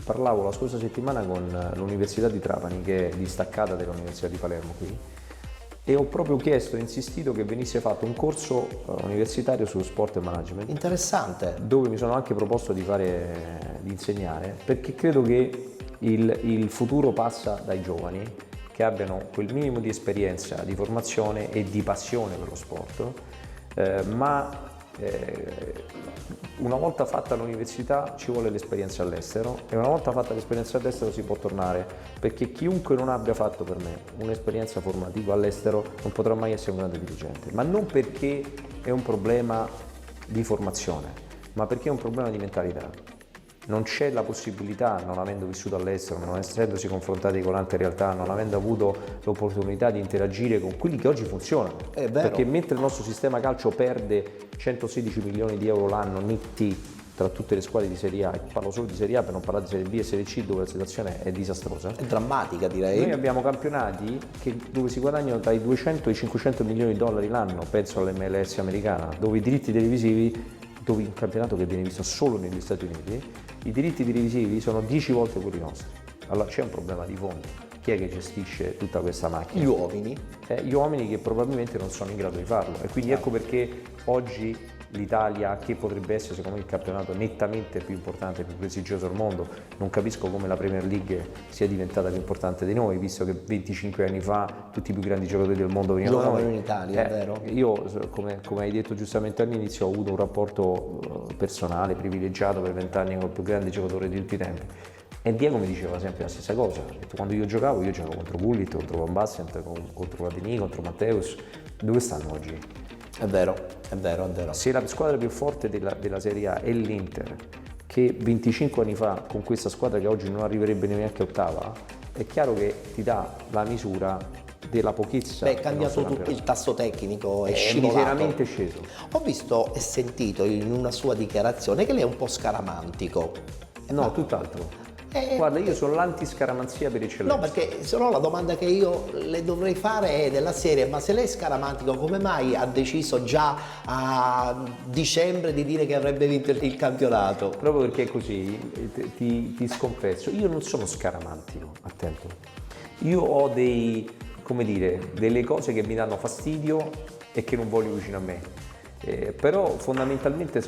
Parlavo la scorsa settimana con l'Università di Trapani, che è distaccata dall'Università di Palermo qui, e ho proprio chiesto e insistito che venisse fatto un corso universitario su sport e management. Interessante. Dove mi sono anche proposto di insegnare, perché credo che il futuro passa dai giovani che abbiano quel minimo di esperienza, di formazione e di passione per lo sport, ma una volta fatta l'università ci vuole l'esperienza all'estero, e una volta fatta l'esperienza all'estero si può tornare, perché chiunque non abbia fatto per me un'esperienza formativa all'estero non potrà mai essere un grande dirigente, ma non perché è un problema di formazione, ma perché è un problema di mentalità. Non c'è la possibilità, non avendo vissuto all'estero, non essendosi confrontati con altre realtà, non avendo avuto l'opportunità di interagire con quelli che oggi funzionano. Perché mentre il nostro sistema calcio perde 116 milioni di euro l'anno netti tra tutte le squadre di Serie A, e parlo solo di Serie A per non parlare di Serie B e Serie C, dove la situazione è disastrosa. È drammatica, direi. Noi abbiamo campionati dove si guadagnano tra i 200 e i 500 milioni di dollari l'anno, penso all'MLS americana, dove i diritti televisivi, dove un campionato che viene visto solo negli Stati Uniti, i diritti televisivi sono 10 volte quelli nostri. Allora c'è un problema di fondo. Chi è che gestisce tutta questa macchina? Gli uomini. Gli uomini che probabilmente non sono in grado di farlo, e quindi ecco perché oggi l'Italia, che potrebbe essere secondo me il campionato nettamente più importante e più prestigioso al mondo, non capisco come la Premier League sia diventata più importante di noi, visto che 25 anni fa tutti i più grandi giocatori del mondo venivano da noi. In Italia, è vero? Io, come hai detto giustamente all'inizio, ho avuto un rapporto personale, privilegiato per 20 anni con il più grande giocatore di tutti i tempi. E Diego mi diceva sempre la stessa cosa. Quando io giocavo contro Gullit, contro Van Basten, contro Platini, contro Matteus. Dove stanno oggi? È vero, è vero, è vero. Se la squadra più forte della Serie A è l'Inter, che 25 anni fa con questa squadra che oggi non arriverebbe neanche ottava, è chiaro che ti dà la misura della pochezza. Beh, è cambiato tutto il tasso tecnico, è scivolato. Miseramente sceso. Ho visto e sentito in una sua dichiarazione che lei è un po' scaramantico. No, tutt'altro. Guarda, io sono l'anti-scaramanzia per eccellenza. No, perché se no la domanda che io le dovrei fare è della serie: ma se lei è scaramantico, come mai ha deciso già a dicembre di dire che avrebbe vinto il campionato? Proprio perché è così, ti sconfesso. Io non sono scaramantico, attento. Io ho delle cose che mi danno fastidio e che non voglio vicino a me. Però fondamentalmente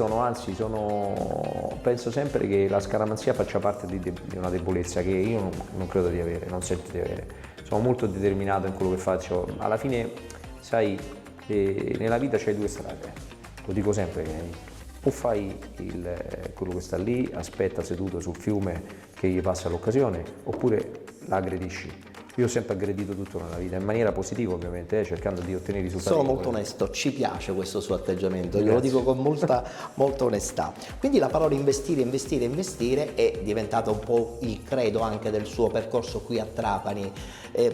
penso sempre che la scaramanzia faccia parte di una debolezza che io non credo di avere, non sento di avere. Sono molto determinato in quello che faccio. Alla fine, sai, nella vita c'hai due strade, lo dico sempre, o fai quello che sta lì, aspetta seduto sul fiume che gli passa l'occasione, oppure l'aggredisci. Io ho sempre aggredito tutto nella vita, in maniera positiva ovviamente, cercando di ottenere risultati. Sono molto onesto, ci piace questo suo atteggiamento, glielo dico con molta onestà. Quindi la parola investire è diventata un po' il credo anche del suo percorso qui a Trapani.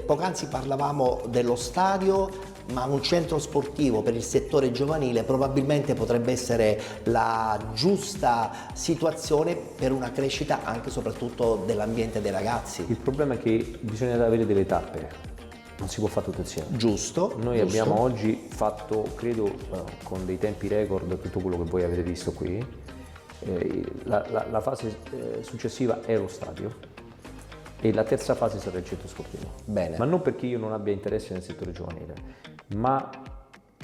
Poc'anzi parlavamo dello stadio, ma un centro sportivo per il settore giovanile probabilmente potrebbe essere la giusta situazione per una crescita anche e soprattutto dell'ambiente dei ragazzi. Il problema è che bisogna avere delle tappe, non si può fare tutto insieme. Giusto. Noi abbiamo oggi fatto, credo, con dei tempi record, tutto quello che voi avete visto qui. La fase successiva è lo stadio e la terza fase sarà il centro sportivo. Bene. Ma non perché io non abbia interesse nel settore giovanile, ma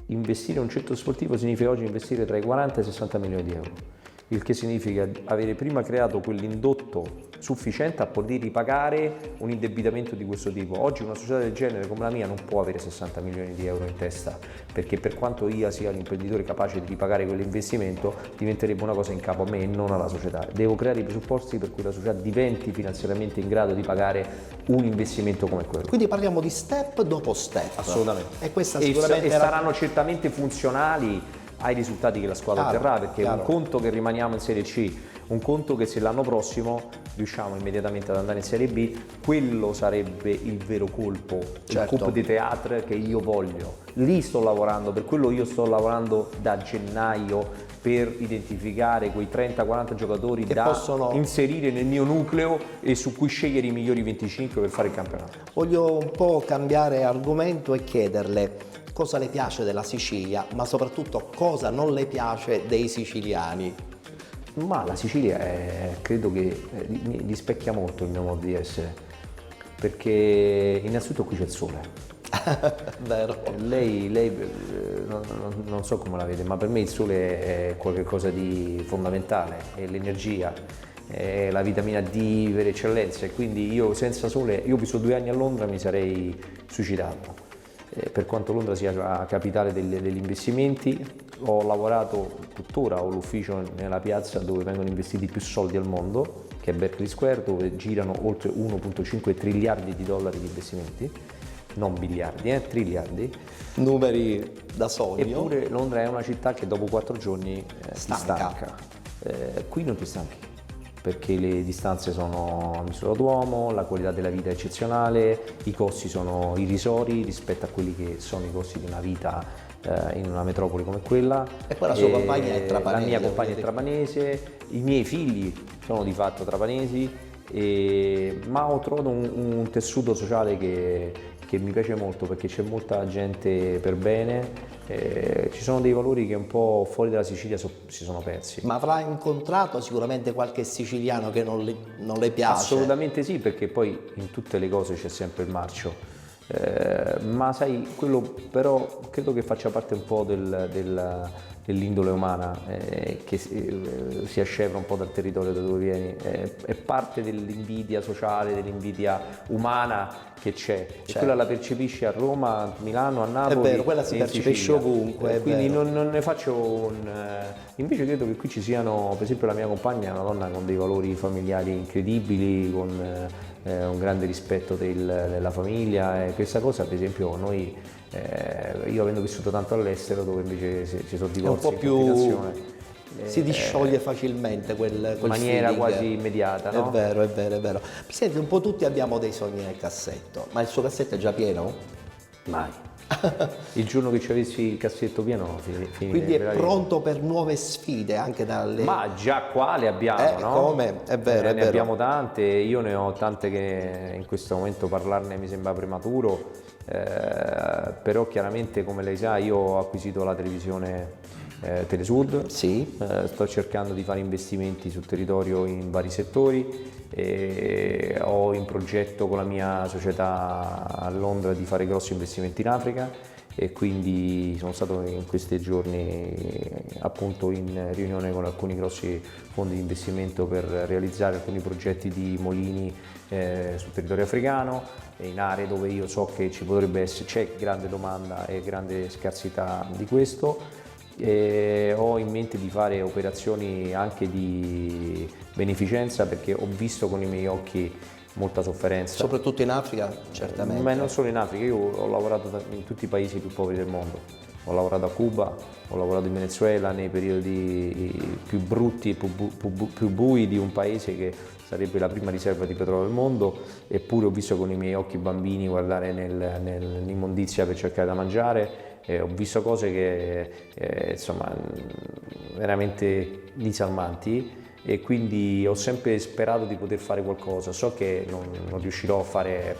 investire in un centro sportivo significa oggi investire tra i 40 e i 60 milioni di euro, il che significa avere prima creato quell'indotto sufficiente a poter ripagare un indebitamento di questo tipo. Oggi una società del genere come la mia non può avere 60 milioni di euro in testa, perché per quanto io sia l'imprenditore capace di ripagare quell'investimento, diventerebbe una cosa in capo a me e non alla società. Devo creare i presupposti per cui la società diventi finanziariamente in grado di pagare un investimento come quello. Quindi parliamo di step dopo step. Assolutamente. E questa sicuramente saranno certamente funzionali ai risultati che la squadra otterrà, perché un conto che rimaniamo in Serie C, un conto che se l'anno prossimo riusciamo immediatamente ad andare in Serie B, quello sarebbe il vero colpo, il colpo di teatro che io voglio. Lì sto lavorando, per quello io sto lavorando da gennaio per identificare quei 30-40 giocatori che possono inserire nel mio nucleo e su cui scegliere i migliori 25 per fare il campionato. Voglio un po' cambiare argomento e chiederle cosa le piace della Sicilia, ma soprattutto cosa non le piace dei siciliani. Ma la Sicilia credo che rispecchia molto il mio modo di essere, perché innanzitutto qui c'è il sole. Vero. Lei non so come la vede, ma per me il sole è qualcosa di fondamentale, è l'energia, è la vitamina D per eccellenza, e quindi io senza sole, io ho vissuto 2 anni a Londra, mi sarei suicidato. Per quanto Londra sia la capitale degli investimenti, ho lavorato, tuttora ho l'ufficio nella piazza dove vengono investiti più soldi al mondo, che è Berkeley Square, dove girano oltre 1,5 triliardi di dollari di investimenti, non biliardi, triliardi. Numeri da sogno. Eppure Londra è una città che dopo 4 giorni ti stanca. Qui non ti stanchi, perché le distanze sono a misura d'uomo, la qualità della vita è eccezionale, i costi sono irrisori rispetto a quelli che sono i costi di una vita in una metropoli come quella. E poi la sua compagna è trapanese. La mia compagna è trapanese, i miei figli sono di fatto trapanesi, ma ho trovato un tessuto sociale che mi piace molto, perché c'è molta gente per bene, ci sono dei valori che un po' fuori dalla Sicilia si sono persi. Ma avrà incontrato sicuramente qualche siciliano che non le piace? Assolutamente sì, perché poi in tutte le cose c'è sempre il marcio. Ma sai, quello però credo che faccia parte un po' dell'indole umana, che si ascevra un po' dal territorio da dove vieni, è parte dell'invidia sociale, dell'invidia umana che c'è, e quella la percepisci a Roma, a Milano, a Napoli. È vero, quella si percepisce ovunque. Quindi non ne faccio invece credo che qui ci siano, per esempio la mia compagna è una donna con dei valori familiari incredibili, con un grande rispetto della famiglia, e questa cosa per esempio noi, io avendo vissuto tanto all'estero, dove invece ci sono divorzi, è un po' più si discioglie facilmente quel maniera feeling. quasi immediata, no? È vero. Presidente, un po' tutti abbiamo dei sogni nel cassetto, ma il suo cassetto è già pieno? Mai. Il giorno che ci avessi il cassetto pieno Quindi è pronto per nuove sfide anche dalle... Ma già qua le abbiamo, no? Come? È vero, è ne vero. abbiamo tante, io ne ho tante che in questo momento parlarne mi sembra prematuro, però chiaramente come lei sa io ho acquisito la televisione Telesud, sì. Sto cercando di fare investimenti sul territorio in vari settori e ho in progetto con la mia società a Londra di fare grossi investimenti in Africa e quindi sono stato in questi giorni appunto in riunione con alcuni grossi fondi di investimento per realizzare alcuni progetti di mulini sul territorio africano e in aree dove io so che ci potrebbe essere, c'è grande domanda e grande scarsità di questo. E ho in mente di fare operazioni anche di beneficenza perché ho visto con i miei occhi molta sofferenza. Soprattutto in Africa, certamente. Ma non solo in Africa, io ho lavorato in tutti i paesi più poveri del mondo. Ho lavorato a Cuba, ho lavorato in Venezuela nei periodi più brutti e più bui di un paese che sarebbe la prima riserva di petrolio del mondo, eppure ho visto con i miei occhi bambini guardare nell'immondizia per cercare da mangiare. Ho visto cose che insomma veramente disarmanti e quindi ho sempre sperato di poter fare qualcosa. So che non riuscirò a fare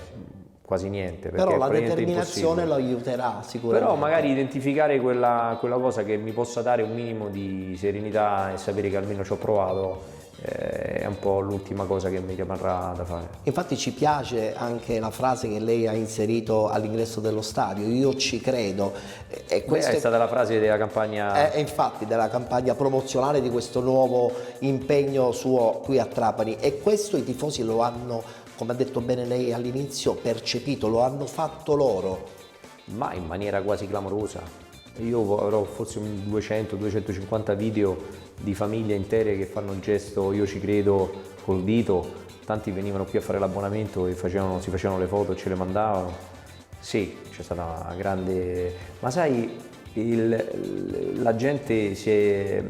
quasi niente perché però la è determinazione lo aiuterà sicuramente. Però magari identificare quella cosa che mi possa dare un minimo di serenità e sapere che almeno ci ho provato è un po' l'ultima cosa che mi rimarrà da fare. Infatti ci piace anche la frase che lei ha inserito all'ingresso dello stadio, io ci credo. E è stata la frase della campagna... infatti della campagna promozionale di questo nuovo impegno suo qui a Trapani, e questo i tifosi lo hanno, come ha detto bene lei all'inizio, percepito, lo hanno fatto loro. Ma in maniera quasi clamorosa. Io avrò forse 200-250 video di famiglie intere che fanno il gesto io ci credo col dito, tanti venivano qui a fare l'abbonamento e si facevano le foto e ce le mandavano. Sì, c'è stata una grande... Ma sai, la gente si è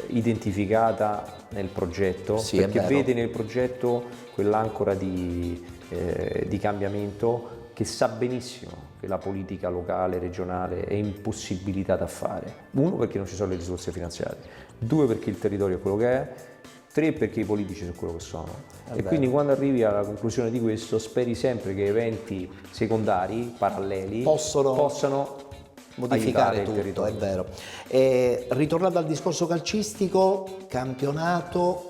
identificata nel progetto, sì, perché vede nel progetto quell'ancora di cambiamento che sa benissimo che la politica locale, regionale è impossibilitata a fare. 1 perché non ci sono le risorse finanziarie, 2 perché il territorio è quello che è, 3 perché i politici sono quello che sono. E quindi quando arrivi alla conclusione di questo speri sempre che eventi secondari, paralleli, possano modificare tutto, il territorio. È vero. E, ritornando al discorso calcistico, campionato,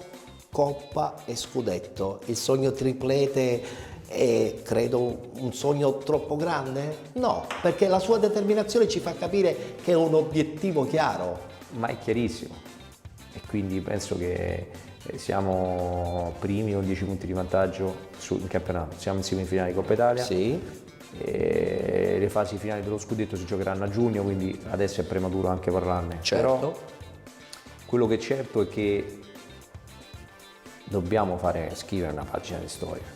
coppa e scudetto, il sogno triplete è credo un sogno troppo grande? No, perché la sua determinazione ci fa capire che è un obiettivo chiaro. Ma è chiarissimo e quindi penso che siamo primi o 10 punti di vantaggio in campionato, siamo in semifinale di Coppa Italia. Sì. E le fasi finali dello scudetto si giocheranno a giugno, quindi adesso è prematuro anche parlarne. Certo. Però quello che è certo è che dobbiamo scrivere una pagina di storia.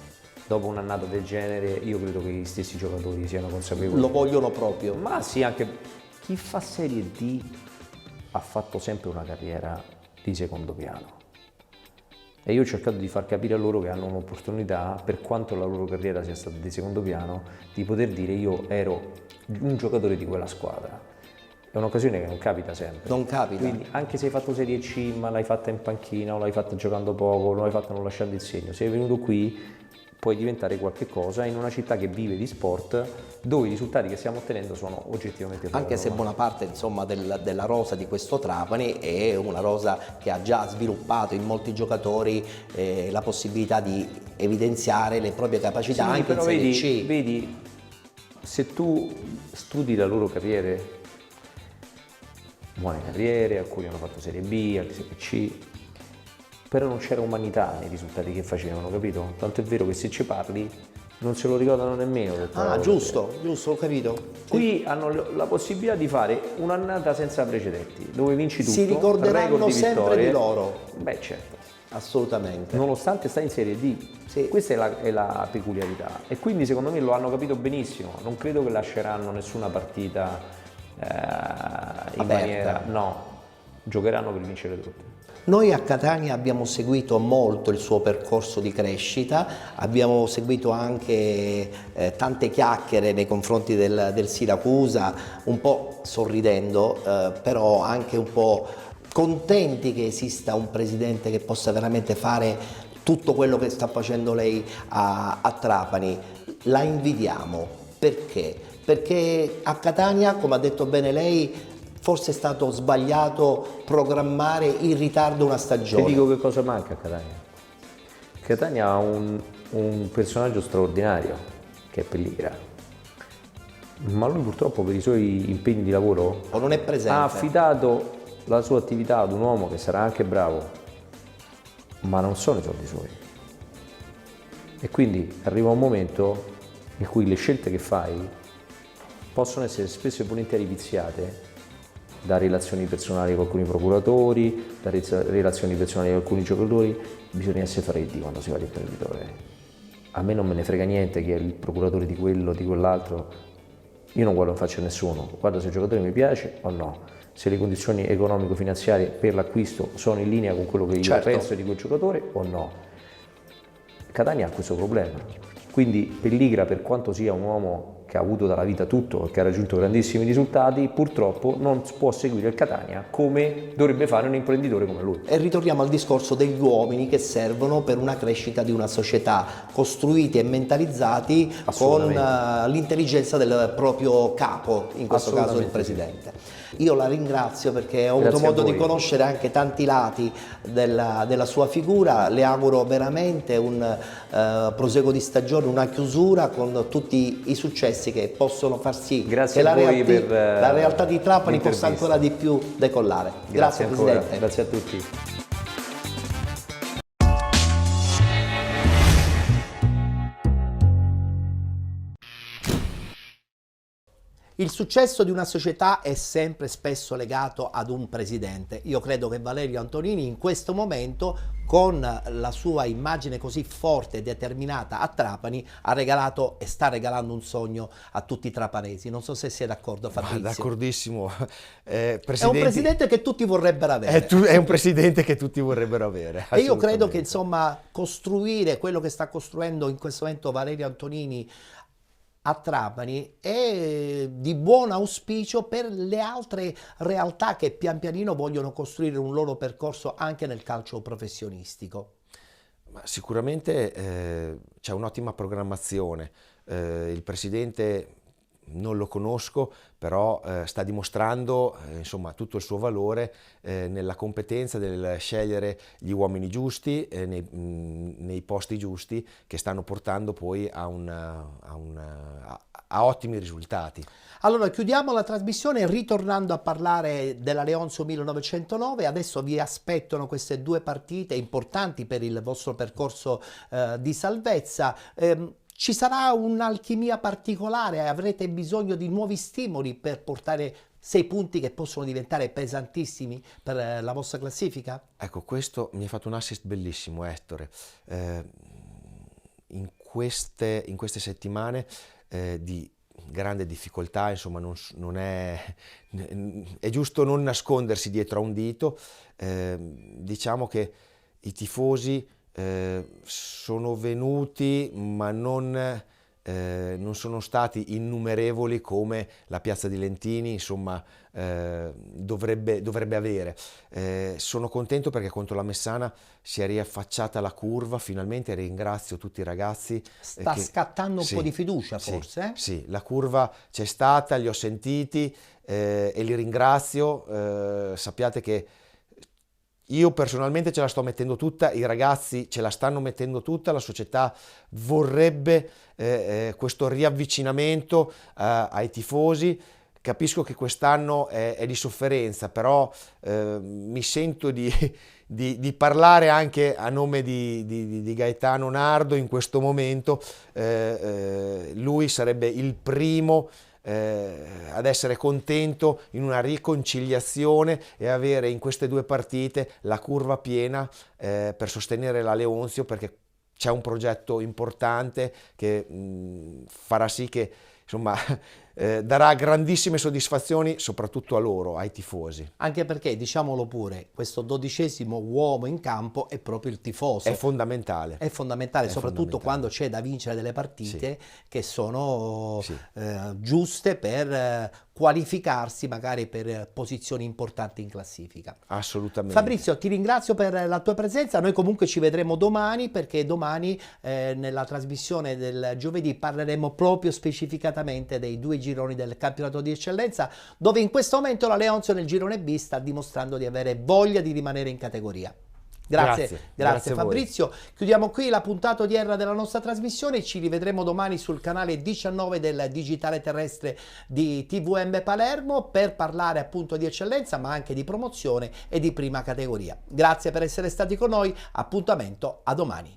Dopo un'annata del genere io credo che gli stessi giocatori siano consapevoli. Lo vogliono proprio. Ma sì, anche chi fa Serie D ha fatto sempre una carriera di secondo piano. E io ho cercato di far capire a loro che hanno un'opportunità, per quanto la loro carriera sia stata di secondo piano, di poter dire io ero un giocatore di quella squadra. È un'occasione che non capita sempre. Non capita. Quindi anche se hai fatto Serie C, ma l'hai fatta in panchina, o l'hai fatta giocando poco, o l'hai fatta non lasciando il segno, sei venuto qui, puoi diventare qualche cosa in una città che vive di sport, dove i risultati che stiamo ottenendo sono oggettivamente anche se buona parte insomma della rosa di questo Trapani è una rosa che ha già sviluppato in molti giocatori la possibilità di evidenziare le proprie capacità, sì, anche però in Serie C. Vedi, se tu studi le loro carriere, buone carriere, alcuni hanno fatto Serie B, altri Serie C, però non c'era umanità nei risultati che facevano, capito? Tanto è vero che se ci parli non se lo ricordano nemmeno. Giusto, ho capito. Qui hanno la possibilità di fare un'annata senza precedenti, dove vinci tutto. Si ricorderanno sempre di loro. Beh, certo. Assolutamente. Nonostante sta in Serie D. Sì. Questa è la peculiarità. E quindi secondo me lo hanno capito benissimo. Non credo che lasceranno nessuna partita in maniera... No, giocheranno per vincere tutte. Noi a Catania abbiamo seguito molto il suo percorso di crescita, abbiamo seguito anche tante chiacchiere nei confronti del Siracusa, un po' sorridendo, però anche un po' contenti che esista un presidente che possa veramente fare tutto quello che sta facendo lei a Trapani. La invidiamo, perché? Perché a Catania, come ha detto bene lei, forse è stato sbagliato programmare in ritardo una stagione. Ti dico che cosa manca a Catania. Catania ha un personaggio straordinario, che è Pelligra, ma lui purtroppo per i suoi impegni di lavoro non è presente. Ha affidato la sua attività ad un uomo che sarà anche bravo, ma non sono i soldi suoi. E quindi arriva un momento in cui le scelte che fai possono essere spesso e volentieri viziate da relazioni personali con alcuni procuratori, da relazioni personali con alcuni giocatori. Bisogna essere freddi quando si fa l'imprenditore. A me non me ne frega niente chi è il procuratore di quello o di quell'altro, io non guardo in faccia a nessuno, guardo se il giocatore mi piace o no, se le condizioni economico-finanziarie per l'acquisto sono in linea con quello che io penso di quel giocatore o no. Catania ha questo problema, quindi Pelligra, per quanto sia un uomo che ha avuto dalla vita tutto e che ha raggiunto grandissimi risultati, purtroppo non può seguire il Catania come dovrebbe fare un imprenditore come lui. E ritorniamo al discorso degli uomini che servono per una crescita di una società, costruiti e mentalizzati con l'intelligenza del proprio capo, in questo caso il presidente. Sì. Io la ringrazio perché ho avuto modo di conoscere anche tanti lati della sua figura, le auguro veramente un proseguo di stagione, una chiusura con tutti i successi che possono far sì che la realtà di Trapani possa ancora di più decollare. Grazie Presidente. Grazie a tutti. Il successo di una società è sempre spesso legato ad un presidente. Io credo che Valerio Antonini in questo momento, con la sua immagine così forte e determinata a Trapani, ha regalato e sta regalando un sogno a tutti i trapanesi. Non so se sei d'accordo, Fabrizio. D'accordissimo. È un presidente che tutti vorrebbero avere. È un presidente che tutti vorrebbero avere. E io credo che insomma costruire quello che sta costruendo in questo momento Valerio Antonini a Trapani è di buon auspicio per le altre realtà che pian pianino vogliono costruire un loro percorso anche nel calcio professionistico. Ma sicuramente c'è un'ottima programmazione. Il presidente non lo conosco, però sta dimostrando insomma tutto il suo valore nella competenza del scegliere gli uomini giusti nei posti giusti, che stanno portando poi a ottimi risultati. Allora chiudiamo la trasmissione ritornando a parlare della Leonzio 1909. Adesso vi aspettano queste due partite importanti per il vostro percorso di salvezza. Ci sarà un'alchimia particolare? Avrete bisogno di nuovi stimoli per portare 6 punti che possono diventare pesantissimi per la vostra classifica? Ecco, questo mi ha fatto un assist bellissimo, Ettore. In queste settimane di grande difficoltà, insomma, è giusto non nascondersi dietro a un dito. Diciamo che i tifosi sono venuti, ma non sono stati innumerevoli come la piazza di Lentini insomma dovrebbe avere. Sono contento perché contro la Messana si è riaffacciata la curva finalmente, ringrazio tutti i ragazzi. Sta scattando un po' di fiducia forse? Sì, la curva c'è stata, li ho sentiti e li ringrazio. Sappiate che io personalmente ce la sto mettendo tutta, i ragazzi ce la stanno mettendo tutta, la società vorrebbe questo riavvicinamento ai tifosi. Capisco che quest'anno è di sofferenza, però mi sento di parlare anche a nome di Gaetano Nardo in questo momento. Lui sarebbe il primo ad essere contento in una riconciliazione e avere in queste due partite la curva piena per sostenere la Leonzio, perché c'è un progetto importante che farà sì che insomma darà grandissime soddisfazioni soprattutto a loro, ai tifosi. Anche perché, diciamolo pure, questo 12° uomo in campo è proprio il tifoso. È fondamentale. È fondamentale, soprattutto quando c'è da vincere delle partite che sono giuste per qualificarsi magari per posizioni importanti in classifica. Assolutamente. Fabrizio, ti ringrazio per la tua presenza. Noi comunque ci vedremo domani, perché domani nella trasmissione del giovedì parleremo proprio specificatamente dei 2 gironi del campionato di eccellenza, dove in questo momento la Leonzio nel girone B sta dimostrando di avere voglia di rimanere in categoria. Grazie Fabrizio. Chiudiamo qui la puntata odierna della nostra trasmissione. Ci rivedremo domani sul canale 19 del digitale terrestre di TVM Palermo per parlare appunto di eccellenza, ma anche di promozione e di prima categoria. Grazie per essere stati con noi. Appuntamento a domani.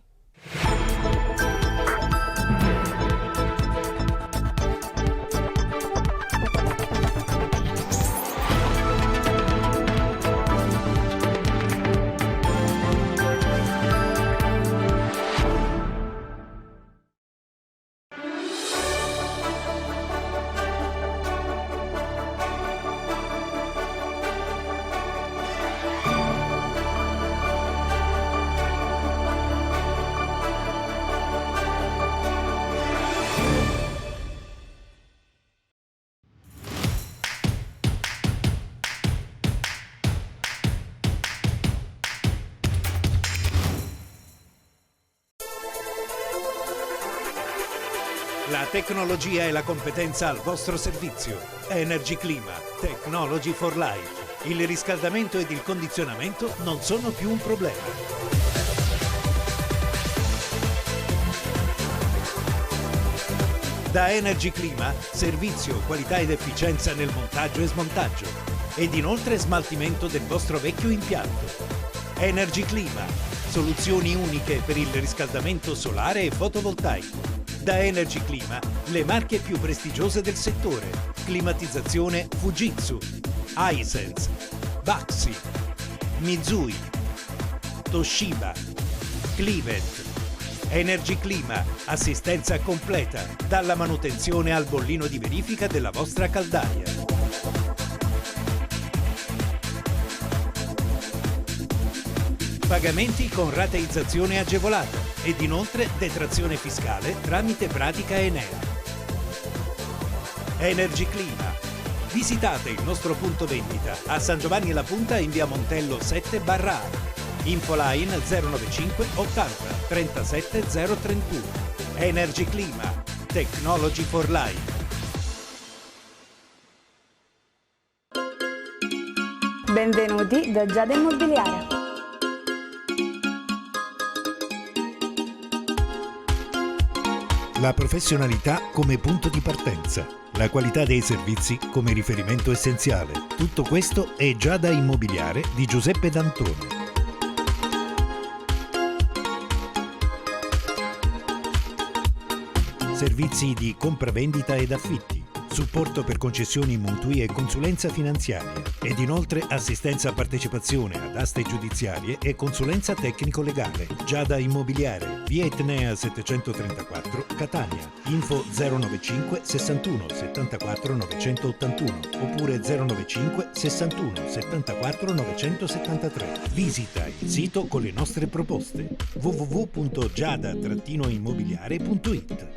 La tecnologia e la competenza al vostro servizio. Energy Clima, Technology for Life. Il riscaldamento ed il condizionamento non sono più un problema. Da Energy Clima, servizio, qualità ed efficienza nel montaggio e smontaggio. Ed inoltre smaltimento del vostro vecchio impianto. Energy Clima, soluzioni uniche per il riscaldamento solare e fotovoltaico. Da Energy Clima, le marche più prestigiose del settore. Climatizzazione Fujitsu, Hisense, Baxi, Mitsui, Toshiba, Clivet. Energy Clima, assistenza completa, dalla manutenzione al bollino di verifica della vostra caldaia. Pagamenti con rateizzazione agevolata ed inoltre detrazione fiscale tramite pratica Enea. Energy Clima. Visitate il nostro punto vendita a San Giovanni La Punta in via Montello 7/A. Infoline 095 80 37 031. Energy Clima. Technology for Life. Benvenuti da Giada Immobiliare. La professionalità come punto di partenza, la qualità dei servizi come riferimento essenziale. Tutto questo è Giada Immobiliare di Giuseppe D'Antoni. Servizi di compravendita ed affitti, supporto per concessioni mutui e consulenza finanziaria ed inoltre assistenza a partecipazione ad aste giudiziarie e consulenza tecnico-legale. Giada Immobiliare, via Etnea 734, Catania. Info 095 61 74 981 oppure 095 61 74 973. Visita il sito con le nostre proposte www.giada-immobiliare.it.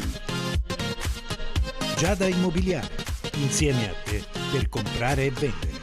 Giada Immobiliare, insieme a te per comprare e vendere.